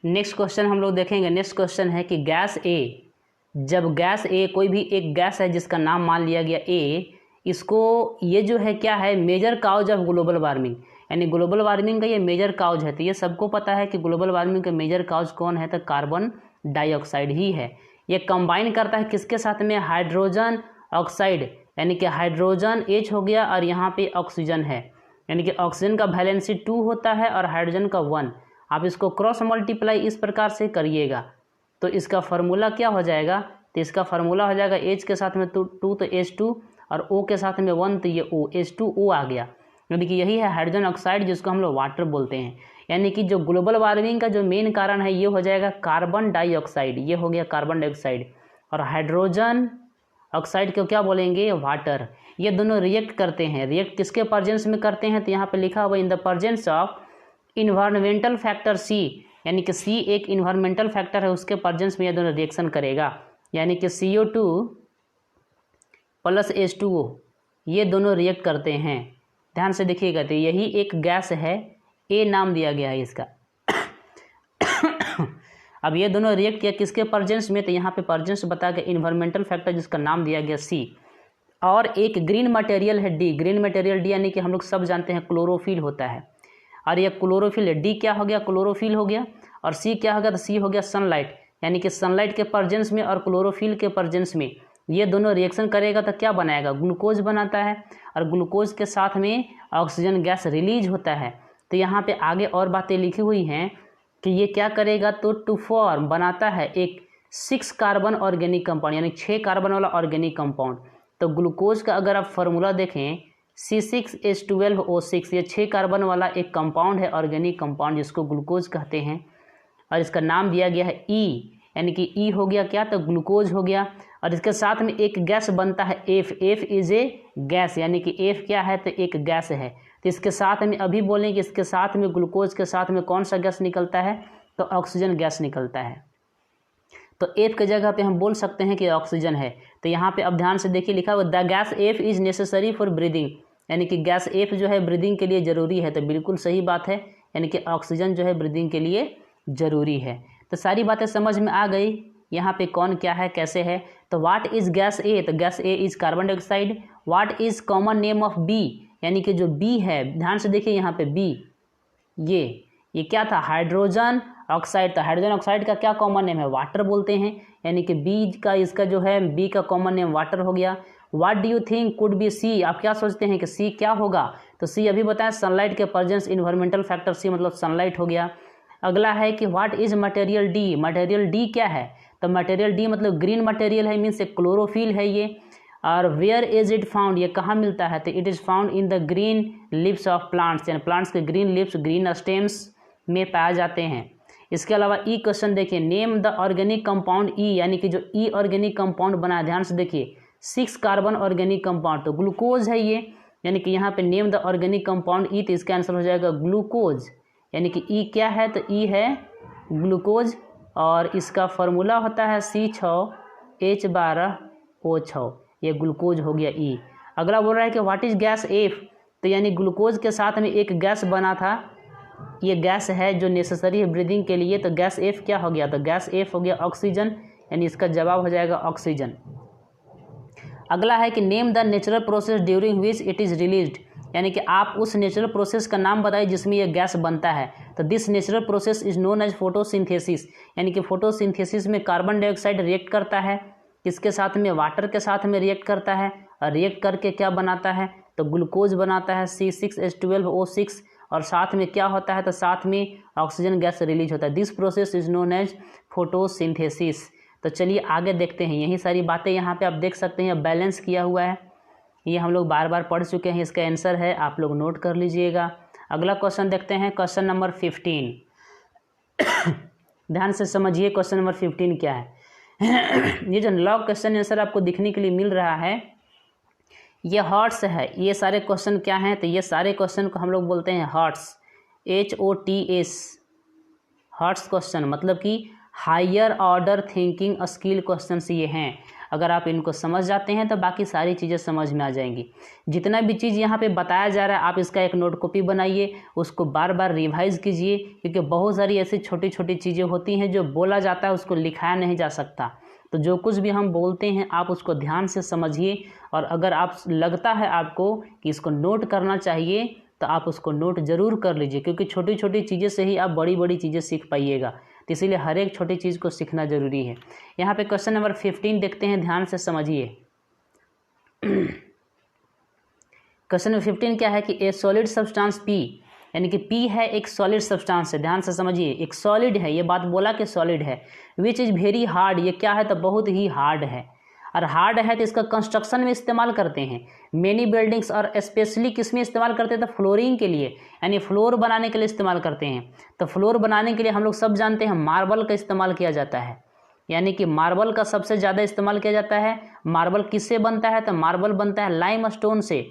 नेक्स्ट क्वेश्चन हम लोग देखेंगे। नेक्स्ट क्वेश्चन है कि गैस ए, जब गैस ए, कोई भी एक गैस है जिसका नाम मान लिया गया ए, इसको ये जो है क्या है, major cause of global warming, यानी ग्लोबल वार्मिंग का ये मेजर काउज है। तो ये सबको पता है कि ग्लोबल वार्मिंग का मेजर काउज कौन है, तो कार्बन डाइऑक्साइड ही है। ये कंबाइन करता है किसके साथ में, हाइड्रोजन ऑक्साइड, यानी कि हाइड्रोजन H हो गया और यहाँ पे ऑक्सीजन है, यानी कि ऑक्सीजन का वैलेंसी 2 होता है और हाइड्रोजन का 1। आप इसको क्रॉस मल्टीप्लाई इस प्रकार से करिएगा तो इसका फार्मूला क्या हो जाएगा, तो इसका फार्मूला हो जाएगा H के साथ में 2 तो H2 और O के साथ में 1 तो ये O, H2O आ गया। यानी कि यही है हाइड्रोजन ऑक्साइड जिसको हम लोग वाटर बोलते हैं। यानी कि जो ग्लोबल वार्मिंग का जो मेन कारण है ये हो जाएगा कार्बन डाइऑक्साइड, ये हो गया कार्बन डाइऑक्साइड, और हाइड्रोजन ऑक्साइड को क्या बोलेंगे, वाटर। ये दोनों रिएक्ट करते हैं, रिएक्ट किसके प्रेजेंस में करते हैं, तो यहाँ पे लिखा हुआ in the presence of environmental factor C, यानी कि सी एक इन्वायरमेंटल फैक्टर है, उसके प्रेजेंस में ये दोनों रिएक्शन करेगा। यानी कि CO2 प्लस H2O ये दोनों रिएक्ट करते हैं। ध्यान से देखिएगा, तो यही एक गैस है, ए नाम दिया गया है इसका। अब ये दोनों रिएक्ट किया किसके प्रेजेंस में, तो यहाँ पे प्रेजेंस बता के इन्वायरमेंटल फैक्टर जिसका नाम दिया गया सी, और एक ग्रीन मटेरियल है डी, ग्रीन मटेरियल डी यानी कि हम लोग सब जानते हैं क्लोरोफिल होता है, और ये क्लोरोफिल है, डी क्या हो गया, क्लोरोफिल हो गया, और सी क्या हो गया, तो सी हो गया सनलाइट, यानी कि सनलाइट के प्रेजेंस में और क्लोरोफिल के प्रेजेंस में ये दोनों रिएक्शन करेगा तो क्या बनाएगा, ग्लूकोज बनाता है, और ग्लूकोज के साथ में ऑक्सीजन गैस रिलीज होता है। तो यहाँ पे आगे और बातें लिखी हुई हैं कि ये क्या करेगा, तो टू फॉर्म बनाता है एक 6 कार्बन ऑर्गेनिक कंपाउंड, यानी 6 कार्बन वाला ऑर्गेनिक कंपाउंड। तो ग्लूकोज का अगर आप फार्मूला देखें C6H12O6, ये 6 कार्बन वाला एक कंपाउंड है, ऑर्गेनिक कंपाउंड जिसको ग्लूकोज कहते हैं, और इसका नाम दिया गया है ई, यानी कि ई हो गया क्या, तो ग्लूकोज हो गया। और इसके साथ में एक गैस बनता है F, F is a gas, यानी कि एफ क्या है, तो एक गैस है। तो इसके साथ में अभी बोलेंगे इसके साथ में ग्लूकोज के साथ में कौन सा गैस निकलता है, तो ऑक्सीजन गैस निकलता है। तो एफ की जगह पे हम बोल सकते हैं कि ऑक्सीजन है। तो यहाँ पे अब ध्यान से देखिए लिखा हुआ the gas F is necessary for breathing, यानी कि गैस एफ जो है ब्रीदिंग के लिए ज़रूरी है। तो बिल्कुल सही बात है, यानी कि ऑक्सीजन जो है ब्रीदिंग के लिए ज़रूरी है। तो सारी बातें समझ में आ गई, यहाँ पे कौन क्या है कैसे है। तो व्हाट इज़ गैस ए, तो gas A is carbon dioxide. What is common name of B, यानी कि जो बी है, ध्यान से देखिए यहाँ पे बी, ये क्या था, हाइड्रोजन ऑक्साइड। तो हाइड्रोजन ऑक्साइड का क्या कॉमन नेम है, वाटर बोलते हैं, यानी कि बी का इसका जो है बी का कॉमन नेम वाटर हो गया। What do you think could be C, आप क्या सोचते हैं कि सी क्या होगा, तो सी अभी बताएं सनलाइट के प्रेजेंस, इन्वायरमेंटल फैक्टर सी मतलब सनलाइट हो गया। अगला है कि what is material D, material D क्या है, तो मटेरियल डी मतलब ग्रीन मटेरियल है, मीन्स क्लोरोफिल है ये। और वेयर इज इट फाउंड, ये कहाँ मिलता है, तो it is found in the green lips of plants, यानी प्लांट्स के ग्रीन लिप्स ग्रीन स्टेम्स में पाए जाते हैं। इसके अलावा ई क्वेश्चन देखिए, नेम द ऑर्गेनिक कंपाउंड ई, यानी कि जो ई ऑर्गेनिक कंपाउंड बना, ध्यान से देखिए 6 कार्बन ऑर्गेनिक कंपाउंड, तो ग्लूकोज है ये, यानी कि यहाँ पे नेम द ऑर्गेनिक कंपाउंड ई, तो इसका आंसर हो जाएगा ग्लूकोज, यानी कि ई क्या है, तो ई है ग्लूकोज, और इसका फार्मूला होता है C6H12O6, ये ग्लूकोज हो गया ई। अगला बोल रहा है कि व्हाट इज गैस एफ, तो यानी ग्लूकोज के साथ में एक गैस बना था, ये गैस है जो नेसेसरी है ब्रीदिंग के लिए, तो गैस एफ क्या हो गया, तो गैस एफ हो गया ऑक्सीजन, यानी इसका जवाब हो जाएगा ऑक्सीजन। अगला है कि name the natural process during which it is released, यानी कि आप उस नेचुरल प्रोसेस का नाम बताइए जिसमें यह गैस बनता है। तो this natural process is known as photosynthesis, यानी कि फोटोसिंथेसिस में कार्बन डाइऑक्साइड रिएक्ट करता है, किसके साथ में, वाटर के साथ में रिएक्ट करता है, और रिएक्ट करके क्या बनाता है, तो ग्लूकोज बनाता है C6H12O6, और साथ में क्या होता है, तो साथ में ऑक्सीजन गैस रिलीज होता है। This process is known as photosynthesis. तो चलिए आगे देखते हैं, यही सारी बातें यहाँ पे आप देख सकते हैं, बैलेंस किया हुआ है, ये हम लोग बार बार पढ़ चुके हैं, इसका आंसर है, आप लोग नोट कर लीजिएगा। अगला क्वेश्चन देखते हैं, क्वेश्चन नंबर 15। ध्यान से समझिए क्वेश्चन नंबर 15 क्या है। ये जो लॉग क्वेश्चन आंसर आपको दिखने के लिए मिल रहा है, ये हॉट्स है। ये सारे क्वेश्चन क्या हैं, तो ये सारे क्वेश्चन को हम लोग बोलते हैं हॉट्स, HOTS, हॉट्स क्वेश्चन, मतलब कि higher order thinking skill question ये हैं। अगर आप इनको समझ जाते हैं तो बाकी सारी चीज़ें समझ में आ जाएंगी। जितना भी चीज़ यहाँ पे बताया जा रहा है आप इसका एक नोट कॉपी बनाइए, उसको बार बार रिवाइज कीजिए, क्योंकि बहुत सारी ऐसी छोटी छोटी चीज़ें होती हैं जो बोला जाता है उसको लिखाया नहीं जा सकता। तो जो कुछ भी हम बोलते हैं आप उसको ध्यान से समझिए, और अगर आप लगता है आपको कि इसको नोट करना चाहिए तो आप उसको नोट ज़रूर कर लीजिए, क्योंकि छोटी छोटी चीज़ें से ही आप बड़ी बड़ी चीज़ें सीख पाइएगा। तो इसीलिए हर एक छोटी चीज़ को सीखना ज़रूरी है। यहाँ पे क्वेश्चन नंबर 15 देखते हैं, ध्यान से समझिए। क्वेश्चन नंबर 15 क्या है कि ए सॉलिड सब्सटेंस पी, यानी कि पी है एक सॉलिड सब्सटेंस है, ध्यान से समझिए, एक सॉलिड है, ये बात बोला कि सॉलिड है। विच इज़ वेरी हार्ड, ये क्या है तो बहुत ही हार्ड है, और हार्ड है तो इसका कंस्ट्रक्शन में इस्तेमाल करते हैं। मेनी बिल्डिंग्स और स्पेशली किस में इस्तेमाल करते हैं तो फ्लोरिंग के लिए, यानी फ्लोर बनाने के लिए इस्तेमाल करते हैं। तो फ्लोर बनाने के लिए हम लोग सब जानते हैं मार्बल का इस्तेमाल किया जाता है, यानी कि मार्बल का सबसे ज़्यादा इस्तेमाल किया जाता है। मार्बल किससे बनता है तो मार्बल बनता है लाइम स्टोन से,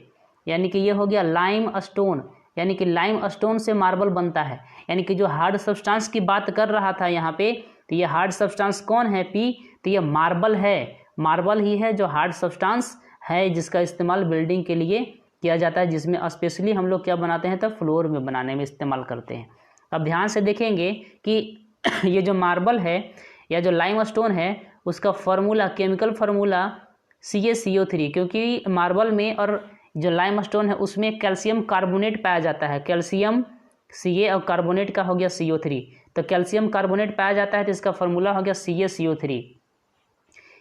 यानी कि ये हो गया लाइम स्टोन, यानी कि लाइम स्टोन से मार्बल बनता है। यानी कि जो हार्ड सब्सटेंस की बात कर रहा था यहाँ पे, तो ये हार्ड सब्सटेंस कौन है पी, तो ये मार्बल है, मार्बल ही है जो हार्ड सब्सटेंस है जिसका इस्तेमाल बिल्डिंग के लिए किया जाता है, जिसमें स्पेशली हम लोग क्या बनाते हैं तो फ्लोर में बनाने में इस्तेमाल करते हैं। अब ध्यान से देखेंगे कि ये जो मार्बल है या जो लाइम स्टोन है उसका फार्मूला, केमिकल फार्मूला CaCO3, क्योंकि मार्बल में और जो लाइम स्टोन है उसमें कैल्शियम कार्बोनेट पाया जाता है। कैल्शियम Ca और कार्बोनेट का हो गया CO3, तो कैल्शियम कार्बोनेट पाया जाता है तो इसका फार्मूला हो गया CaCO3।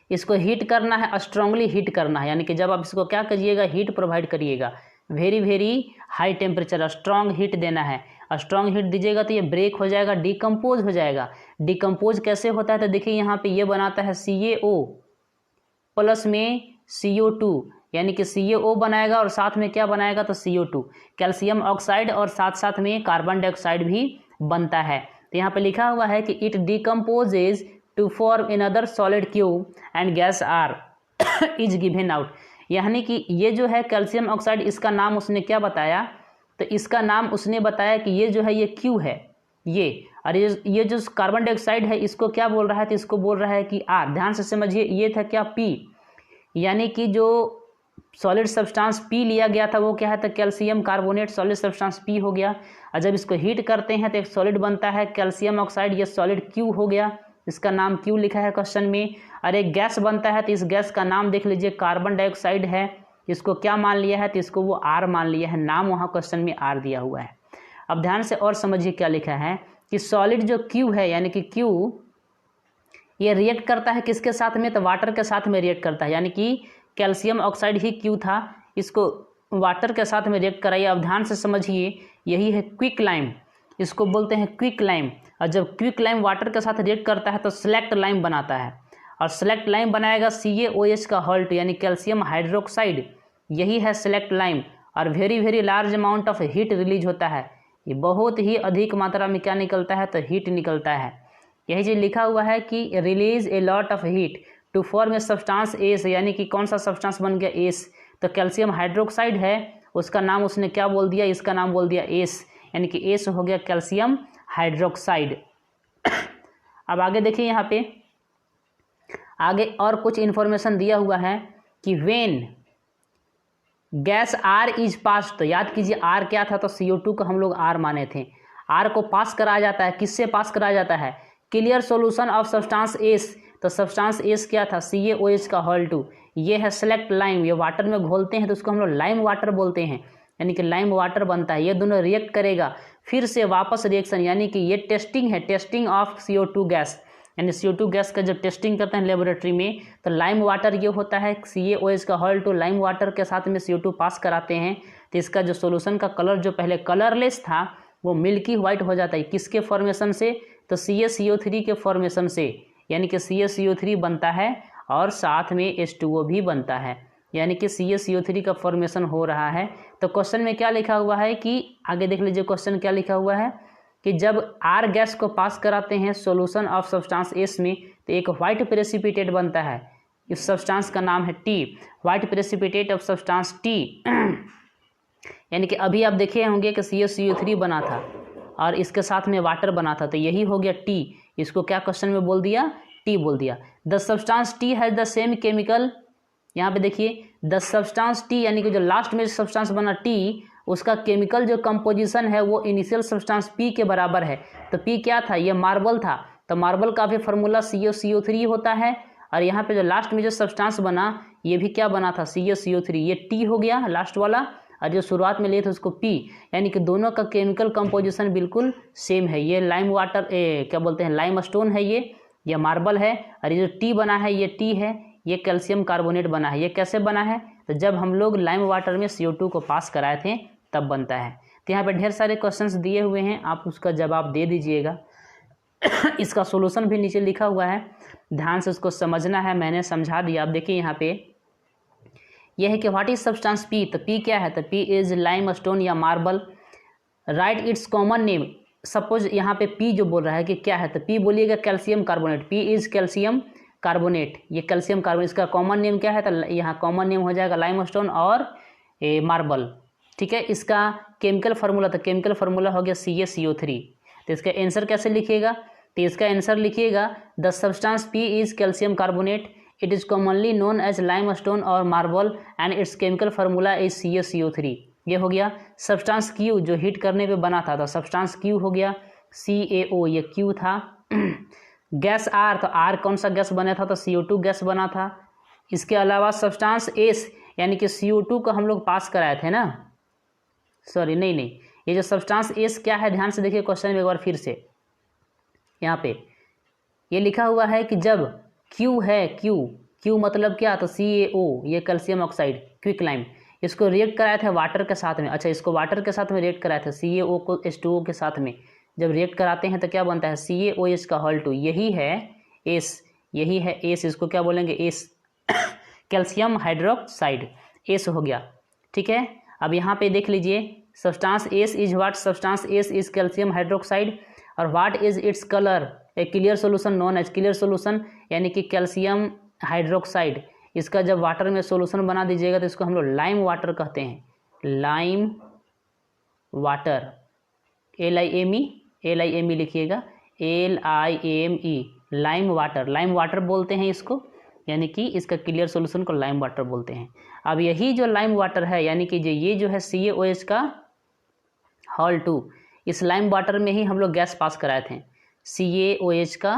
इसको हीट करना है, स्ट्रांगली हीट करना है, यानी कि जब आप इसको क्या करिएगा हीट प्रोवाइड करिएगा, very very high temperature, strong heat देना है। स्ट्रांग हीट दीजिएगा तो ये ब्रेक हो जाएगा, डिकम्पोज हो जाएगा। डिकम्पोज कैसे होता है तो देखिए यहाँ पे ये बनाता है CaO प्लस में CO2, यानी कि CaO बनाएगा और साथ में क्या बनाएगा तो CO2, कैल्शियम ऑक्साइड, और साथ साथ में कार्बन डाइऑक्साइड भी बनता है। तो यहाँ पे लिखा हुआ है कि it decomposes to form another solid Q and gas R is given out, यानी कि ये जो है कैल्शियम ऑक्साइड, इसका नाम उसने क्या बताया तो इसका नाम उसने बताया कि ये जो है ये क्यू है ये, और ये जो कार्बन डाइऑक्साइड है इसको क्या बोल रहा है तो इसको बोल रहा है कि आर। ध्यान से समझिए, ये था क्या पी, यानी कि जो सॉलिड सब्सटेंस पी लिया गया था वो क्या है तो calcium carbonate solid substance P हो गया, और जब इसको हीट करते हैं तो एक सॉलिड बनता है कैल्शियम ऑक्साइड, ये सॉलिड क्यू हो गया, इसका नाम क्यू लिखा है क्वेश्चन में। और एक गैस बनता है तो इस गैस का नाम देख लीजिए, कार्बन डाइऑक्साइड है, इसको क्या मान लिया है तो इसको वो आर मान लिया है, नाम वहाँ क्वेश्चन में आर दिया हुआ है। अब ध्यान से और समझिए क्या लिखा है कि सॉलिड जो क्यू है, यानी कि क्यू ये रिएक्ट करता है किसके साथ में तो वाटर के साथ में रिएक्ट करता है, यानी कि कैल्शियम ऑक्साइड ही क्यू था, इसको वाटर के साथ में रिएक्ट कराइए। अब ध्यान से समझिए, यही है क्विक लाइम, इसको बोलते हैं क्विक लाइम, और जब क्विक लाइम वाटर के साथ रिएक्ट करता है तो सेलेक्ट लाइम बनाता है, और सेलेक्ट लाइम बनाएगा CaOH का हॉल्ट, यानी कैल्शियम हाइड्रोक्साइड, यही है सेलेक्ट लाइम, और very very large amount of heat release होता है, ये बहुत ही अधिक मात्रा में क्या निकलता है तो हीट निकलता है। यही चीज लिखा हुआ है कि release a lot of heat to form a substance S, यानी कि कौन सा सब्सटेंस बन गया एस, तो कैल्शियम हाइड्रोक्साइड है उसका नाम उसने क्या बोल दिया, इसका नाम बोल दिया एस, यानी कि एस हो गया कैल्शियम हाइड्रोक्साइड। अब आगे देखिए, यहाँ पे आगे और कुछ इन्फॉर्मेशन दिया हुआ है कि when gas R is pass, तो याद कीजिए आर क्या था तो CO2 को हम लोग आर माने थे, आर को पास कराया जाता है, किससे पास कराया जाता है clear solution of substance S, तो सब्सटेंस एस क्या था CaOH का हॉल 2, ये है सेलेक्ट लाइम, ये वाटर में घोलते हैं तो उसको हम लोग लाइम वाटर बोलते हैं, यानी कि लाइम वाटर बनता है। ये दोनों रिएक्ट करेगा फिर से वापस रिएक्शन, यानी कि ये टेस्टिंग है, टेस्टिंग ऑफ CO2 गैस, यानी CO2 गैस का जब टेस्टिंग करते हैं लेबोरेटरी में तो लाइम वाटर ये होता है CaOH का हॉल 2 लाइम वाटर के साथ में CO2 पास कराते हैं, तो इसका जो सोल्यूशन का कलर जो पहले कलरलेस था वो मिल्की वाइट हो जाता है, किसके फॉर्मेशन से तो CaCO3 के फॉर्मेशन से, यानी कि CaCO3 बनता है और साथ में H2O भी बनता है, यानी कि CaCO3 का फॉर्मेशन हो रहा है। तो क्वेश्चन में क्या लिखा हुआ है कि आगे देख लीजिए, क्वेश्चन क्या लिखा हुआ है कि जब आर गैस को पास कराते हैं सॉल्यूशन ऑफ सब्सटेंस एस में तो एक व्हाइट प्रेसिपिटेट बनता है, इस सब्सटेंस का नाम है T, white precipitate of substance T, यानी कि अभी आप देखे होंगे कि CaCO3 बना था और इसके साथ में वाटर बना था, तो यही हो गया टी, इसको क्या क्वेश्चन में बोल दिया टी बोल दिया। The substance T has the same chemical, यहाँ पे देखिए द सब्सटेंस टी यानी कि जो लास्ट में सब्सटेंस बना टी, उसका केमिकल जो कंपोजिशन है वो इनिशियल सब्सटेंस पी के बराबर है। तो पी क्या था, ये मार्बल था, तो मार्बल का भी फार्मूला CaCO3 होता है। और यहाँ पे जो लास्ट में जो सब्सटेंस बना ये भी क्या बना था, CaCO3, ये टी हो गया लास्ट वाला, और जो शुरुआत में लिए थे उसको पी, यानी कि दोनों का केमिकल कंपोजिशन बिल्कुल सेम है। ये लाइम वाटर क्या बोलते हैं, लाइम स्टोन है, ये मार्बल है, और ये जो टी बना है ये टी है, ये कैल्शियम कार्बोनेट बना है। ये कैसे बना है, तो जब हम लोग लाइम वाटर में CO2 को पास कराए थे तब बनता है। तो यहाँ पे ढेर सारे क्वेश्चंस दिए हुए हैं, आप उसका जवाब दे दीजिएगा। इसका सॉल्यूशन भी नीचे लिखा हुआ है, ध्यान से उसको समझना है, मैंने समझा दिया। आप देखिए यहाँ पे यह है कि व्हाट इज सब्सटेंस पी, तो पी क्या है, तो पी इज लाइम स्टोन या marble. Right it's common name, suppose यहाँ पे पी जो बोल रहा है कि क्या है, तो पी बोलिएगा calcium carbonate, P is calcium carbonate, ये कैल्शियम कार्बोनेट, इसका कॉमन नेम क्या है, तो यहाँ कॉमन नेम हो जाएगा लाइम स्टोन और मार्बल। ठीक है, इसका केमिकल फार्मूला, तो केमिकल फार्मूला हो गया CaCO3। तो इसका आंसर कैसे लिखिएगा, तो इसका आंसर लिखिएगा the substance P is calcium carbonate, it is commonly known as lime stone और marble and its chemical formula is CaCO3। ये हो गया सब्सटेंस क्यू जो हीट करने पे बना था, तो सब्सटेंस क्यू हो गया CaO, ये क्यू था। गैस आर, तो आर कौन सा गैस बना था, तो CO2 गैस बना था। इसके अलावा सब्सटेंस एस यानी कि CO2 को हम लोग पास कराए थे ना, सॉरी नहीं, ये जो सब्सटेंस एस क्या है, ध्यान से देखिए क्वेश्चन में एक बार फिर से। यहाँ पे ये लिखा हुआ है कि जब क्यू है, क्यू मतलब क्या, तो CaO, ये कैल्शियम ऑक्साइड क्विक लाइम, इसको रिएक्ट कराए थे वाटर के साथ में। अच्छा, इसको वाटर के साथ में रिएक्ट कराए थे, CaO को H2O के साथ में जब रिएक्ट कराते हैं तो क्या बनता है, CaOH का होल 2, यही है एस, यही है एस, इसको क्या बोलेंगे, एस, कैल्शियम हाइड्रोक्साइड, एस हो गया। ठीक है, अब यहाँ पे देख लीजिए substance S is what, substance S is calcium hydroxide, और what is its colour, a clear solution known as, clear solution यानी कि कैल्शियम हाइड्रोक्साइड, इसका जब वाटर में सोल्यूशन बना दीजिएगा तो इसको हम लोग लाइम वाटर कहते हैं, लाइम वाटर, LIME लिखिएगा, LIME, lime water, lime water बोलते हैं इसको, यानी कि इसका क्लियर सोल्यूशन को लाइम वाटर बोलते हैं। अब यही जो लाइम वाटर है यानी कि ये जो है CaOH का होल 2, इस लाइम वाटर में ही हम लोग गैस पास कराए थे, CaOH का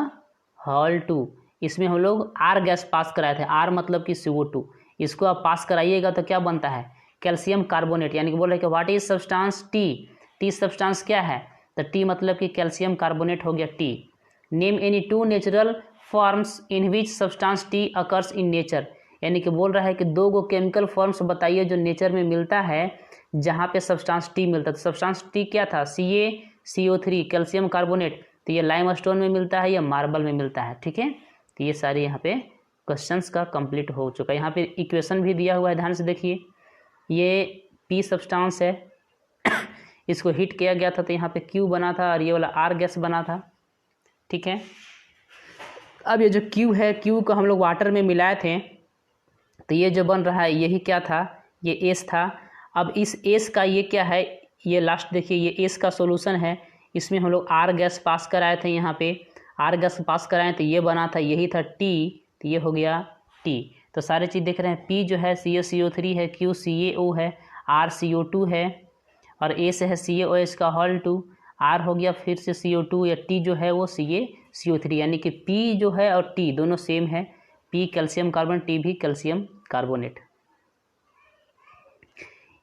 होल 2, इसमें हम लोग R गैस पास कराए थे, R मतलब कि CO2, इसको आप पास कराइएगा तो क्या बनता है, कैल्शियम कार्बोनेट, यानी कि बोल रहे हैं कि what is substance T substance क्या है, तो टी मतलब कि कैल्शियम कार्बोनेट हो गया T. Name any 2 natural forms in which substance T occurs in nature, यानी कि बोल रहा है कि 2 गो केमिकल फॉर्म्स बताइए जो नेचर में मिलता है जहाँ पे सब्सटेंस टी मिलता है। तो सब्सटेंस टी क्या था, CaCO3 कैल्शियम कार्बोनेट, तो ये लाइम स्टोन में मिलता है या मार्बल में मिलता है। ठीक है, तो ये सारे यहाँ पे क्वेश्चंस का कंप्लीट हो चुका है। यहाँ पे इक्वेशन भी दिया हुआ है, ध्यान से देखिए, ये पी सब्सटेंस है, इसको हीट किया गया था तो यहाँ पे क्यू बना था और ये वाला आर गैस बना था। ठीक है, अब ये जो क्यू है, क्यू को हम लोग वाटर में मिलाए थे तो ये जो बन रहा है यही क्या था, ये एस था। अब इस एस का ये क्या है, ये लास्ट देखिए, ये एस का सॉल्यूशन है, इसमें हम लोग आर गैस पास कराए थे, यहाँ पे आर गैस पास कराए तो ये बना था, यही था टी, तो ये हो गया टी। तो सारे चीज़ देख रहे हैं, पी जो है CaCO3 है, क्यू CaO है, आर CO2 है, और एस है CaOH का होल 2, आर हो गया फिर से CO2 या टी जो है वो CaCO3, यानी कि पी जो है और टी दोनों सेम है, पी कैल्शियम कार्बन, टी भी कैल्शियम कार्बोनेट।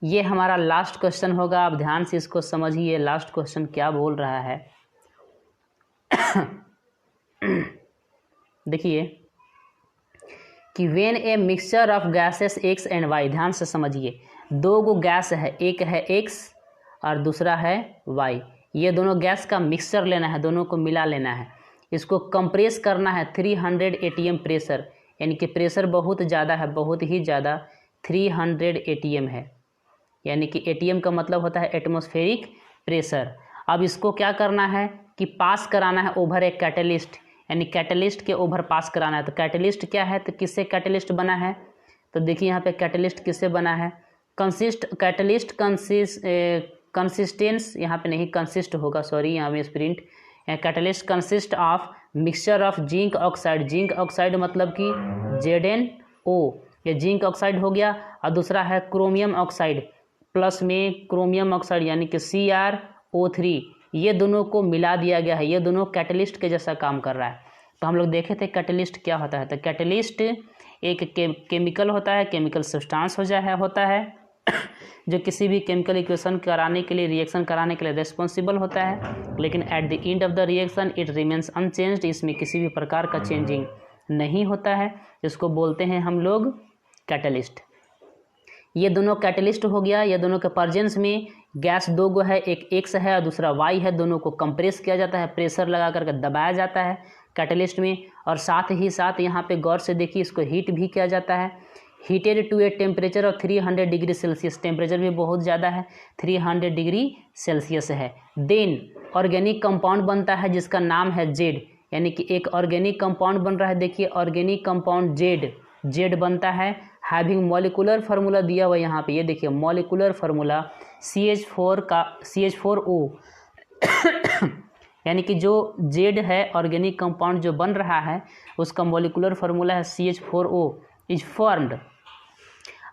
ये हमारा लास्ट क्वेश्चन होगा, आप ध्यान से इसको समझिए, लास्ट क्वेश्चन क्या बोल रहा है। देखिए कि when a mixture of gases X and Y, ध्यान से समझिए, 2 गो गैस है, एक है X और दूसरा है Y, ये दोनों गैस का मिक्सचर लेना है, दोनों को मिला लेना है, इसको कंप्रेस करना है 300 ATM प्रेशर, यानी कि प्रेशर बहुत ज़्यादा है, बहुत ही ज़्यादा, 300 ATM है, यानी कि ATM का मतलब होता है एटमॉस्फेरिक प्रेशर। अब इसको क्या करना है कि पास कराना है ओवर एक कैटलिस्ट, यानी कैटलिस्ट के ओवर पास कराना है। तो कैटलिस्ट क्या है, तो किससे कैटलिस्ट बना है, तो देखिए यहाँ पे कैटलिस्ट किससे बना है, कंसिस्टेंस यहाँ पे नहीं, कंसिस्ट होगा, सॉरी यहाँ पे sprint, catalyst consist of mixture of zinc oxide मतलब कि ZnO, ये जिंक ऑक्साइड हो गया। और दूसरा है क्रोमियम ऑक्साइड, प्लस में क्रोमियम ऑक्साइड यानी कि CrO3, ये दोनों को मिला दिया गया है। ये दोनों कैटलिस्ट के जैसा काम कर रहा है। तो हम लोग देखे थे कैटलिस्ट क्या होता है। तो कैटलिस्ट एक केमिकल होता है, केमिकल सब्सटेंस होता है जो किसी भी केमिकल इक्वेशन कराने के लिए, रिएक्शन कराने के लिए रिस्पॉन्सिबल होता है, लेकिन at the end of the reaction it remains unchanged, इसमें किसी भी प्रकार का चेंजिंग नहीं होता है, इसको बोलते हैं हम लोग कैटलिस्ट। ये दोनों कैटलिस्ट हो गया। ये दोनों के प्रेजेंस में गैस दो गो है, एक X है और दूसरा Y है, दोनों को कंप्रेस किया जाता है, प्रेशर लगा करके दबाया जाता है कैटलिस्ट में। और साथ ही साथ यहाँ पे गौर से देखिए, इसको हीट भी किया जाता है, heated to a temperature of 300 degree Celsius, temperature भी बहुत ज़्यादा है, 300 डिग्री सेल्सियस है। देन ऑर्गेनिक कंपाउंड बनता है जिसका नाम है Z, यानी कि एक ऑर्गेनिक कंपाउंड बन रहा है। देखिए ऑर्गेनिक कंपाउंड Z बनता है, हैविंग मॉलिकुलर फार्मूला दिया हुआ यहाँ पे, ये देखिए मॉलिकुलर फार्मूला CH4O यानी कि जो Z है ऑर्गेनिक कंपाउंड जो बन रहा है उसका मॉलिकुलर फार्मूला है CH4O इज फॉर्म्ड।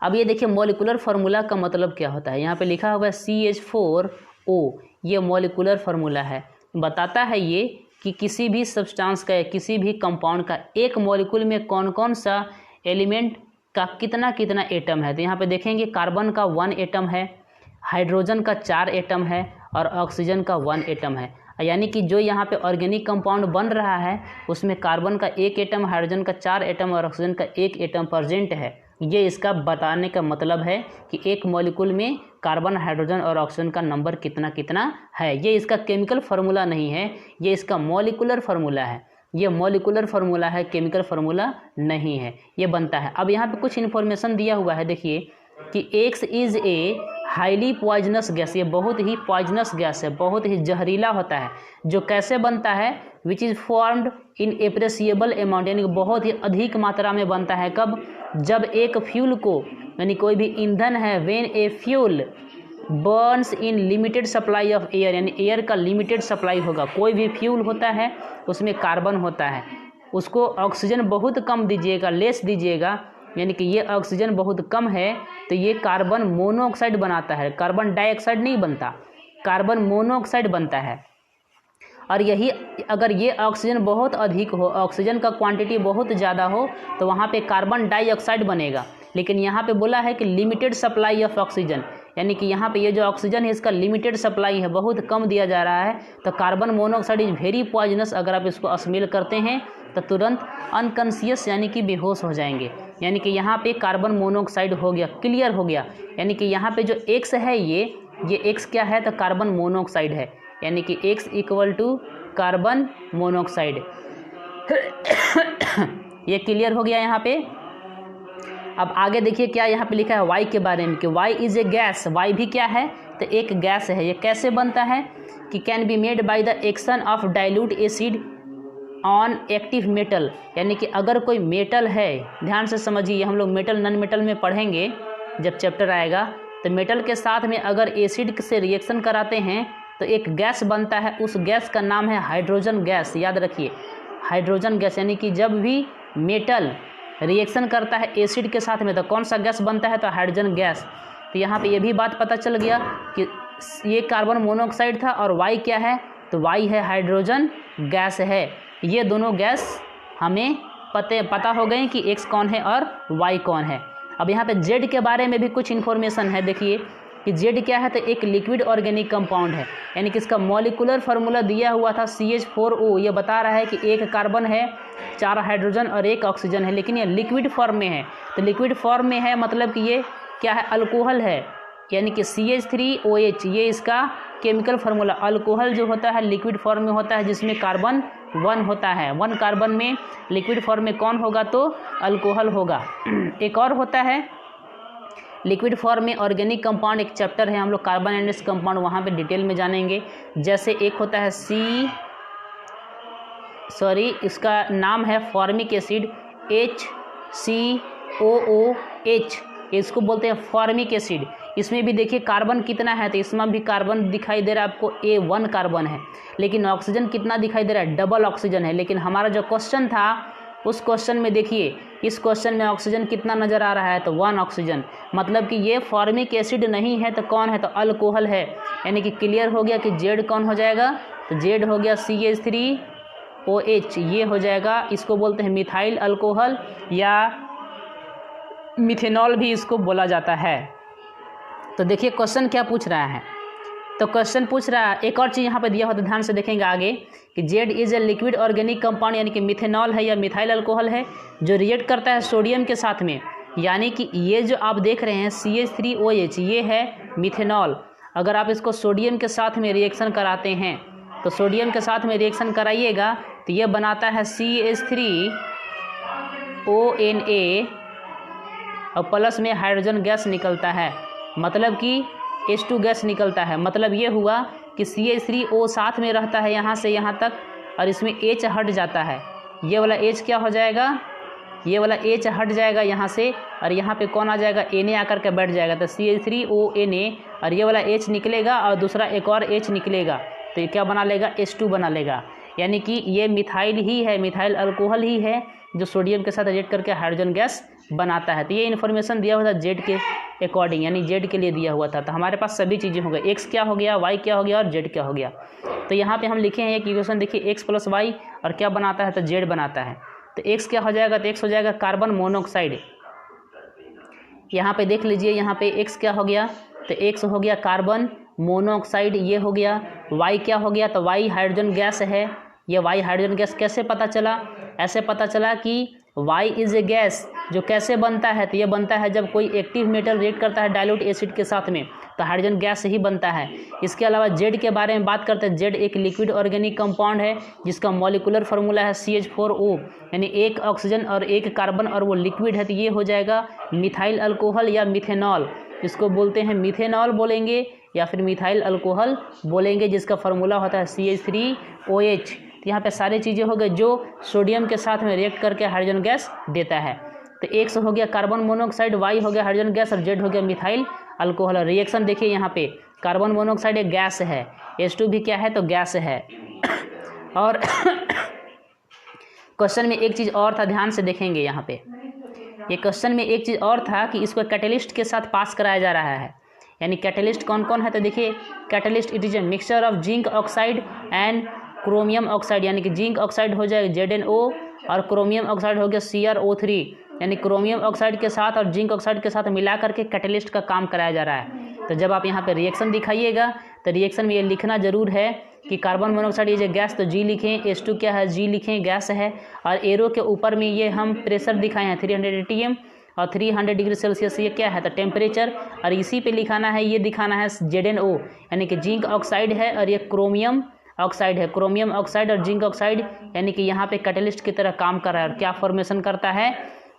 अब ये देखिए मॉलिकुलर फार्मूला का मतलब क्या होता है, यहाँ पे लिखा हुआ है CH4O, ये मॉलिकुलर फार्मूला है, बताता है ये कि किसी भी सब्सटेंस का, किसी भी कंपाउंड का एक मॉलिक्यूल में कौन कौन सा एलिमेंट का कितना कितना एटम है। तो यहाँ पे देखेंगे कार्बन का 1 एटम है, हाइड्रोजन का 4 एटम है और ऑक्सीजन का 1 एटम है। यानी कि जो यहाँ पे ऑर्गेनिक कंपाउंड बन रहा है उसमें कार्बन का 1 एटम, हाइड्रोजन का 4 एटम और ऑक्सीजन का 1 एटम प्रेजेंट है। ये इसका बताने का मतलब है कि एक मॉलिक्यूल में कार्बन, हाइड्रोजन और ऑक्सीजन का नंबर कितना कितना है। ये इसका केमिकल फार्मूला नहीं है, ये इसका मॉलिकुलर फार्मूला है। ये मॉलिकुलर फार्मूला है, केमिकल फार्मूला नहीं है, ये बनता है। अब यहाँ पे कुछ इन्फॉर्मेशन दिया हुआ है, देखिए कि X is a highly poisonous gas, ये बहुत ही पॉइजनस गैस है, बहुत ही जहरीला होता है। जो कैसे बनता है, which is formed in appreciable amount, यानी बहुत ही अधिक मात्रा में बनता है। कब, जब एक फ्यूल को, यानी कोई भी ईंधन है, when a fuel Burns in limited supply of air, यानी एयर का लिमिटेड सप्लाई होगा। कोई भी फ्यूल होता है उसमें कार्बन होता है, उसको ऑक्सीजन बहुत कम दीजिएगा, लेस दीजिएगा, यानी कि ये ऑक्सीजन बहुत कम है तो ये कार्बन मोनोऑक्साइड बनाता है, कार्बन डाइऑक्साइड नहीं बनता, कार्बन मोनोऑक्साइड बनता है। और यही अगर ये ऑक्सीजन बहुत अधिक हो, ऑक्सीजन का क्वांटिटी बहुत ज़्यादा हो तो वहाँ पे कार्बन डाइऑक्साइड बनेगा। लेकिन यहाँ पे बोला है कि लिमिटेड सप्लाई ऑफ ऑक्सीजन, यानी कि यहाँ पे ये जो ऑक्सीजन है इसका लिमिटेड सप्लाई है, बहुत कम दिया जा रहा है। तो carbon monoxide is very poisonous, अगर आप इसको स्मेल करते हैं तो तुरंत अनकॉन्शियस यानी कि बेहोश हो जाएंगे। यानी कि यहाँ पे कार्बन मोनोऑक्साइड हो गया, क्लियर हो गया। यानी कि यहाँ पे जो X है ये X क्या है, तो कार्बन मोनोऑक्साइड है, यानी कि X equal to carbon monoxide. ये क्लियर हो गया यहाँ पे। अब आगे देखिए क्या यहाँ पे लिखा है Y के बारे में, कि Y is a gas, Y भी क्या है, तो एक गैस है। ये कैसे बनता है, कि can be made by the action of dilute acid on active metal, यानी कि अगर कोई मेटल है, ध्यान से समझिए, हम लोग मेटल नॉन मेटल में पढ़ेंगे जब चैप्टर आएगा, तो मेटल के साथ में अगर एसिड से रिएक्शन कराते हैं तो एक गैस बनता है, उस गैस का नाम है हाइड्रोजन गैस। याद रखिए हाइड्रोजन गैस, यानी कि जब भी मेटल रिएक्शन करता है एसिड के साथ में तो कौन सा गैस बनता है, तो हाइड्रोजन गैस। तो यहाँ पे ये भी बात पता चल गया कि ये कार्बन मोनोऑक्साइड था और Y क्या है, तो Y है हाइड्रोजन गैस है। ये दोनों गैस हमें पता हो गए कि X कौन है और Y कौन है। अब यहाँ पे Z के बारे में भी कुछ इन्फॉर्मेशन है, देखिए कि Z क्या है, तो एक लिक्विड ऑर्गेनिक कंपाउंड है, यानी कि इसका मॉलिकुलर फार्मूला दिया हुआ था CH4O। ये बता रहा है कि एक कार्बन है, 4 हाइड्रोजन और 1 ऑक्सीजन है, लेकिन ये लिक्विड फॉर्म में है। तो लिक्विड फॉर्म में है मतलब कि ये क्या है, अल्कोहल है, यानी कि CH3OH, ये इसका केमिकल फार्मूला। अल्कोहल जो होता है लिक्विड फॉर्म में होता है, जिसमें कार्बन 1 होता है। 1 कार्बन में लिक्विड फॉर्म में कौन होगा, तो अल्कोहल होगा। एक और होता है लिक्विड फॉर्म में ऑर्गेनिक कंपाउंड, एक चैप्टर है हम लोग कार्बन एंड इट्स कंपाउंड, वहाँ पे डिटेल में जानेंगे। जैसे एक होता है इसका नाम है फॉर्मिक एसिड, HCOOH, इसको बोलते हैं फॉर्मिक एसिड। इसमें भी देखिए कार्बन कितना है, तो इसमें भी कार्बन दिखाई दे रहा है आपको A1 कार्बन है, लेकिन ऑक्सीजन कितना दिखाई दे रहा है, डबल ऑक्सीजन है। लेकिन हमारा जो क्वेश्चन था उस क्वेश्चन में देखिए, इस क्वेश्चन में ऑक्सीजन कितना नज़र आ रहा है, तो 1 ऑक्सीजन, मतलब कि ये फॉर्मिक एसिड नहीं है तो कौन है, तो अल्कोहल है। यानी कि क्लियर हो गया कि जेड कौन हो जाएगा, तो जेड हो गया CH3OH, ये हो जाएगा। इसको बोलते हैं मिथाइल अल्कोहल या मिथेनॉल भी इसको बोला जाता है। तो देखिए क्वेश्चन क्या पूछ रहा है, तो क्वेश्चन पूछ रहा है, एक और चीज़ यहाँ पे दिया हुआ, तो ध्यान से देखेंगे आगे कि Z is a liquid organic compound, यानी कि मिथेनॉल है या मिथाइल अल्कोहल है, जो रिएक्ट करता है सोडियम के साथ में। यानी कि ये जो आप देख रहे हैं CH3OH, ये है मिथेनॉल। अगर आप इसको सोडियम के साथ में रिएक्शन कराते हैं, तो सोडियम के साथ में रिएक्शन कराइएगा तो ये बनाता है CH3ONA और प्लस में हाइड्रोजन गैस निकलता है, मतलब कि H2 गैस निकलता है। मतलब ये हुआ कि CH3O साथ में रहता है यहाँ से यहाँ तक, और इसमें H हट जाता है। ये वाला H क्या हो जाएगा, ये वाला H हट जाएगा यहाँ से, और यहाँ पे कौन आ जाएगा, Na आकर के बैठ जाएगा, तो CH3ONA, और ये वाला H निकलेगा और दूसरा एक और H निकलेगा, तो ये क्या बना लेगा, H2 बना लेगा। यानी कि ये मिथाइल ही है, मिथाइल अल्कोहल ही है, जो सोडियम के साथ रिएक्ट करके हाइड्रोजन गैस बनाता है। तो ये इन्फॉर्मेशन दिया हुआ था जेड के अकॉर्डिंग, यानी जेड के लिए दिया हुआ था। तो हमारे पास सभी चीज़ें हो गई, एक्स क्या हो गया, वाई क्या हो गया और जेड क्या हो गया। तो यहाँ पे हम लिखे हैं एक इक्वेशन, देखिए एक्स प्लस वाई, और क्या बनाता है, तो जेड बनाता है। तो एक्स क्या हो जाएगा, तो एक्स हो जाएगा कार्बन मोनोऑक्साइड। यहाँ पे देख लीजिए, यहाँ पे एक्स क्या हो गया, तो एक्स हो गया कार्बन मोनोऑक्साइड, ये हो गया। वाई क्या हो गया, तो वाई हाइड्रोजन गैस है। ये वाई हाइड्रोजन गैस कैसे पता चला, ऐसे पता चला कि वाई इज ए गैस, जो कैसे बनता है, तो ये बनता है जब कोई एक्टिव मेटल रिएक्ट करता है डाइल्यूट एसिड के साथ में, तो हाइड्रोजन गैस ही बनता है। इसके अलावा जेड के बारे में बात करते हैं, जेड एक लिक्विड ऑर्गेनिक कंपाउंड है, जिसका मॉलिक्यूलर फार्मूला है CH4O, यानी एक ऑक्सीजन और एक कार्बन, और वो लिक्विड है, तो ये हो जाएगा मिथाइल अल्कोहल या मिथेनॉल। इसको बोलते हैं मिथेनॉल बोलेंगे या फिर मिथाइल अल्कोहल बोलेंगे, जिसका फार्मूला होता है CH3OH। तो यहाँ पे सारी चीज़ें हो गई जो सोडियम के साथ में रिएक्ट करके हाइड्रोजन गैस देता है। तो एक्स हो गया कार्बन मोनोऑक्साइड, वाई हो गया हाइड्रोजन गैस, और जेड हो गया मिथाइल अल्कोहल। रिएक्शन देखिए यहाँ पे कार्बन मोनोऑक्साइड एक गैस है, H2 भी क्या है, तो गैस है। और क्वेश्चन में एक चीज़ और था, ध्यान से देखेंगे यहाँ पे, ये क्वेश्चन में एक चीज़ और था कि इसको कैटलिस्ट के साथ पास कराया जा रहा है। यानी कैटलिस्ट कौन कौन है, तो देखिए catalyst it is a mixture of zinc oxide and chromium oxide, यानी कि जिंक ऑक्साइड हो जाएगा ZnO और क्रोमियम ऑक्साइड हो गया CrO3, यानी क्रोमियम ऑक्साइड के साथ और जिंक ऑक्साइड के साथ मिला करके कैटलिस्ट का काम कराया जा रहा है। तो जब आप यहाँ पे रिएक्शन दिखाइएगा, तो रिएक्शन में ये लिखना जरूर है कि कार्बन मोनोऑक्साइड ये जो गैस, तो G लिखें, H2 क्या है, G लिखें, गैस है, और एरो के ऊपर में ये हम प्रेशर दिखाए हैं 300 atm और 300 डिग्री सेल्सियस, ये क्या है, तो टेम्परेचर, और इसी पे लिखाना है, ये दिखाना है ZnO, यानी कि जिंक ऑक्साइड है, और ये क्रोमियम ऑक्साइड है, क्रोमियम ऑक्साइड और जिंक ऑक्साइड, यानी कि यहाँ पे कैटलिस्ट की तरह काम कर रहा है। और क्या फॉर्मेशन करता है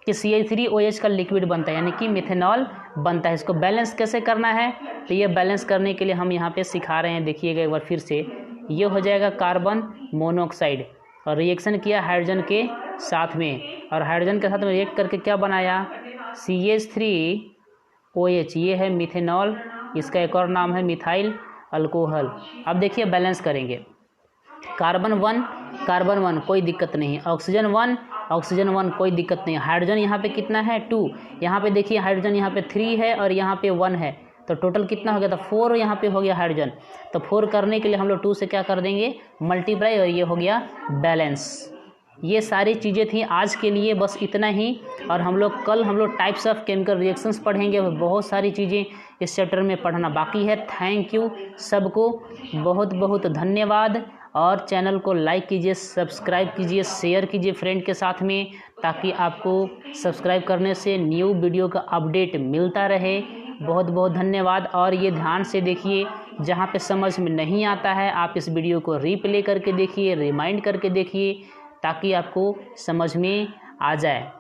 कि CH3OH का लिक्विड बनता है, यानी कि मिथेनॉल बनता है। इसको बैलेंस कैसे करना है, तो ये बैलेंस करने के लिए हम यहाँ पे सिखा रहे हैं, देखिएगा एक बार फिर से। ये हो जाएगा कार्बन मोनोऑक्साइड, और रिएक्शन किया हाइड्रोजन के साथ में, और हाइड्रोजन के साथ में रिएक्ट करके क्या बनाया, CH3OH, ये है मिथेनॉल, इसका एक और नाम है मिथाइल अल्कोहल। अब देखिए बैलेंस करेंगे, कार्बन 1 कोई दिक्कत नहीं, ऑक्सीजन 1 कोई दिक्कत नहीं। हाइड्रोजन यहाँ पे कितना है, 2, यहाँ पे देखिए हाइड्रोजन यहाँ पे 3 है और यहाँ पे 1 है, तो टोटल कितना हो गया, तो 4 यहाँ पे हो गया हाइड्रोजन। तो 4 करने के लिए हम लोग 2 से क्या कर देंगे, मल्टीप्लाई, और ये हो गया बैलेंस। ये सारी चीज़ें थी आज के लिए, बस इतना ही। और हम लोग कल टाइप्स ऑफ केमिकल रिएक्शंस पढ़ेंगे, बहुत सारी चीज़ें इस चैप्टर में पढ़ना बाकी है। थैंक यू सबको, बहुत बहुत धन्यवाद। और चैनल को लाइक कीजिए, सब्सक्राइब कीजिए, शेयर कीजिए फ्रेंड के साथ में, ताकि आपको सब्सक्राइब करने से न्यू वीडियो का अपडेट मिलता रहे। बहुत बहुत धन्यवाद। और ये ध्यान से देखिए, जहाँ पे समझ में नहीं आता है आप इस वीडियो को रीप्ले करके देखिए, रिमाइंड करके देखिए, ताकि आपको समझ में आ जाए।